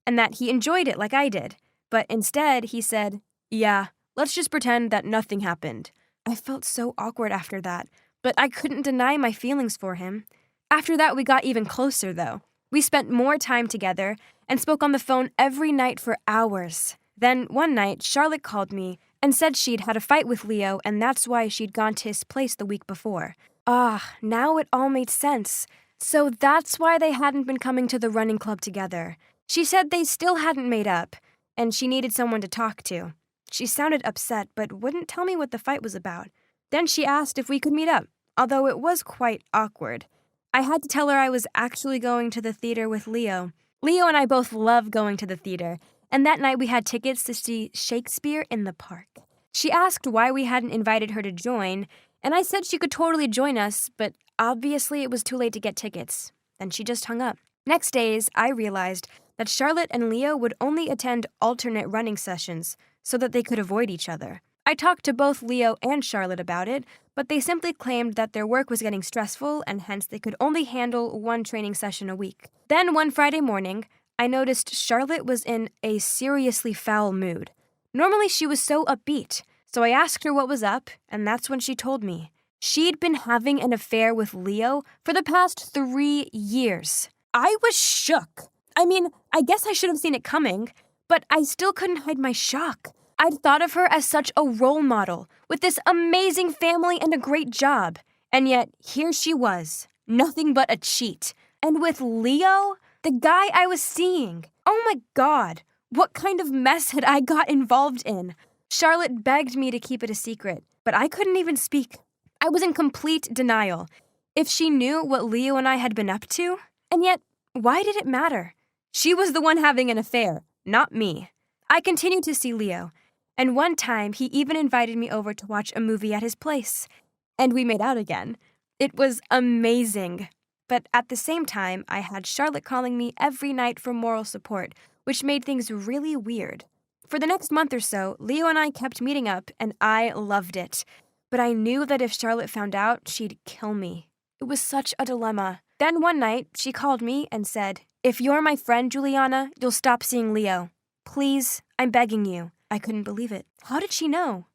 and that he enjoyed it like I did. But instead, he said, "Yeah, let's just pretend that nothing happened." I felt so awkward after that, but I couldn't deny my feelings for him. After that, we got even closer, though. We spent more time together and spoke on the phone every night for hours. Then, one night, Charlotte called me and said she'd had a fight with Leo, and that's why she'd gone to his place the week before. Now it all made sense. So that's why they hadn't been coming to the running club together. She said they still hadn't made up, and she needed someone to talk to. She sounded upset, but wouldn't tell me what the fight was about. Then she asked if we could meet up, although it was quite awkward. I had to tell her I was actually going to the theater with Leo. Leo and I both love going to the theater, and that night we had tickets to see Shakespeare in the park. She asked why we hadn't invited her to join, and I said she could totally join us, but obviously it was too late to get tickets. Then she just hung up. Next days, I realized that Charlotte and Leo would only attend alternate running sessions so that they could avoid each other. I talked to both Leo and Charlotte about it, but they simply claimed that their work was getting stressful and hence they could only handle one training session a week. Then one Friday morning, I noticed Charlotte was in a seriously foul mood. Normally she was so upbeat, so I asked her what was up, and that's when she told me. She'd been having an affair with Leo for the past 3 years. I was shook. I mean, I guess I should have seen it coming, but I still couldn't hide my shock. I'd thought of her as such a role model, with this amazing family and a great job. And yet, here she was, nothing but a cheat. And with Leo, the guy I was seeing. Oh my God, what kind of mess had I got involved in? Charlotte begged me to keep it a secret, but I couldn't even speak. I was in complete denial. If she knew what Leo and I had been up to, and yet, why did it matter? She was the one having an affair, not me. I continued to see Leo. And one time, he even invited me over to watch a movie at his place. And we made out again. It was amazing. But at the same time, I had Charlotte calling me every night for moral support, which made things really weird. For the next month or so, Leo and I kept meeting up, and I loved it. But I knew that if Charlotte found out, she'd kill me. It was such a dilemma. Then one night, she called me and said, "If you're my friend, Juliana, you'll stop seeing Leo. Please, I'm begging you." I couldn't believe it. How did she know?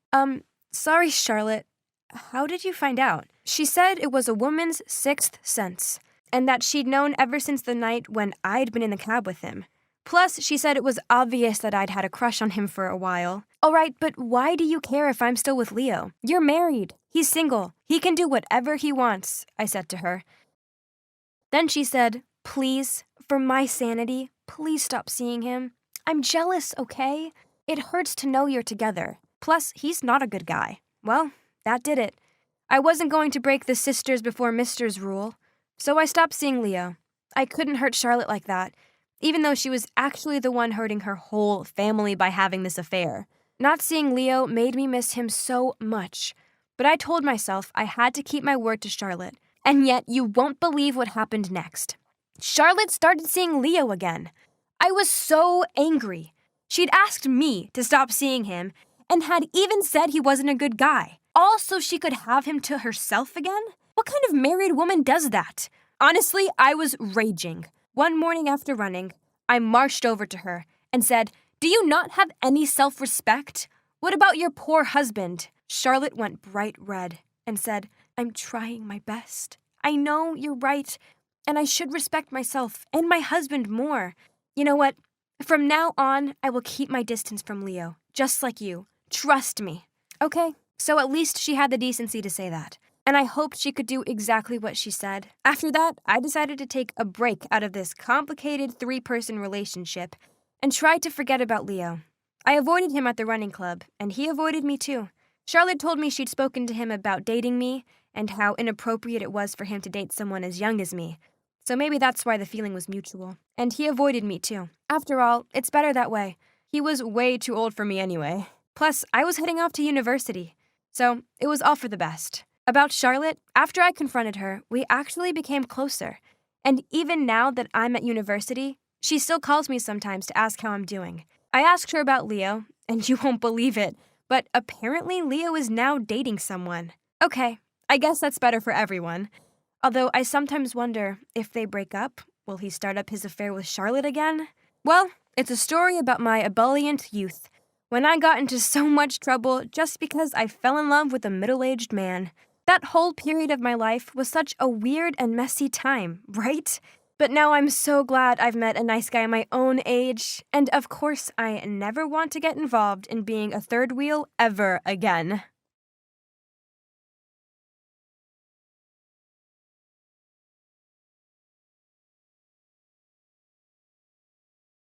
Sorry, Charlotte. How did you find out? She said it was a woman's 6th sense, and that she'd known ever since the night when I'd been in the cab with him. Plus, she said it was obvious that I'd had a crush on him for a while. All right, but why do you care if I'm still with Leo? You're married. He's single. He can do whatever he wants, I said to her. Then she said, "Please, for my sanity, please stop seeing him. I'm jealous, okay? It hurts to know you're together. Plus, he's not a good guy." Well, that did it. I wasn't going to break the sisters before misters rule, so I stopped seeing Leo. I couldn't hurt Charlotte like that, even though she was actually the one hurting her whole family by having this affair. Not seeing Leo made me miss him so much, but I told myself I had to keep my word to Charlotte. And yet, you won't believe what happened next. Charlotte started seeing Leo again. I was so angry. She'd asked me to stop seeing him and had even said he wasn't a good guy, all so she could have him to herself again? What kind of married woman does that? Honestly, I was raging. One morning after running, I marched over to her and said, "Do you not have any self-respect? What about your poor husband?" Charlotte went bright red and said, "I'm trying my best. I know you're right, and I should respect myself and my husband more. You know what? From now on, I will keep my distance from Leo, just like you. Trust me." Okay, so at least she had the decency to say that. And I hoped she could do exactly what she said. After that, I decided to take a break out of this complicated 3-person relationship and tried to forget about Leo. I avoided him at the running club, and he avoided me too. Charlotte told me she'd spoken to him about dating me and how inappropriate it was for him to date someone as young as me. So maybe that's why the feeling was mutual. And he avoided me too. After all, it's better that way. He was way too old for me anyway. Plus, I was heading off to university. So it was all for the best. About Charlotte, after I confronted her, we actually became closer. And even now that I'm at university, she still calls me sometimes to ask how I'm doing. I asked her about Leo, and you won't believe it, but apparently Leo is now dating someone. Okay, I guess that's better for everyone. Although I sometimes wonder, if they break up, will he start up his affair with Charlotte again? Well, it's a story about my ebullient youth, when I got into so much trouble just because I fell in love with a middle-aged man. That whole period of my life was such a weird and messy time, right? But now I'm so glad I've met a nice guy my own age. And of course, I never want to get involved in being a third wheel ever again.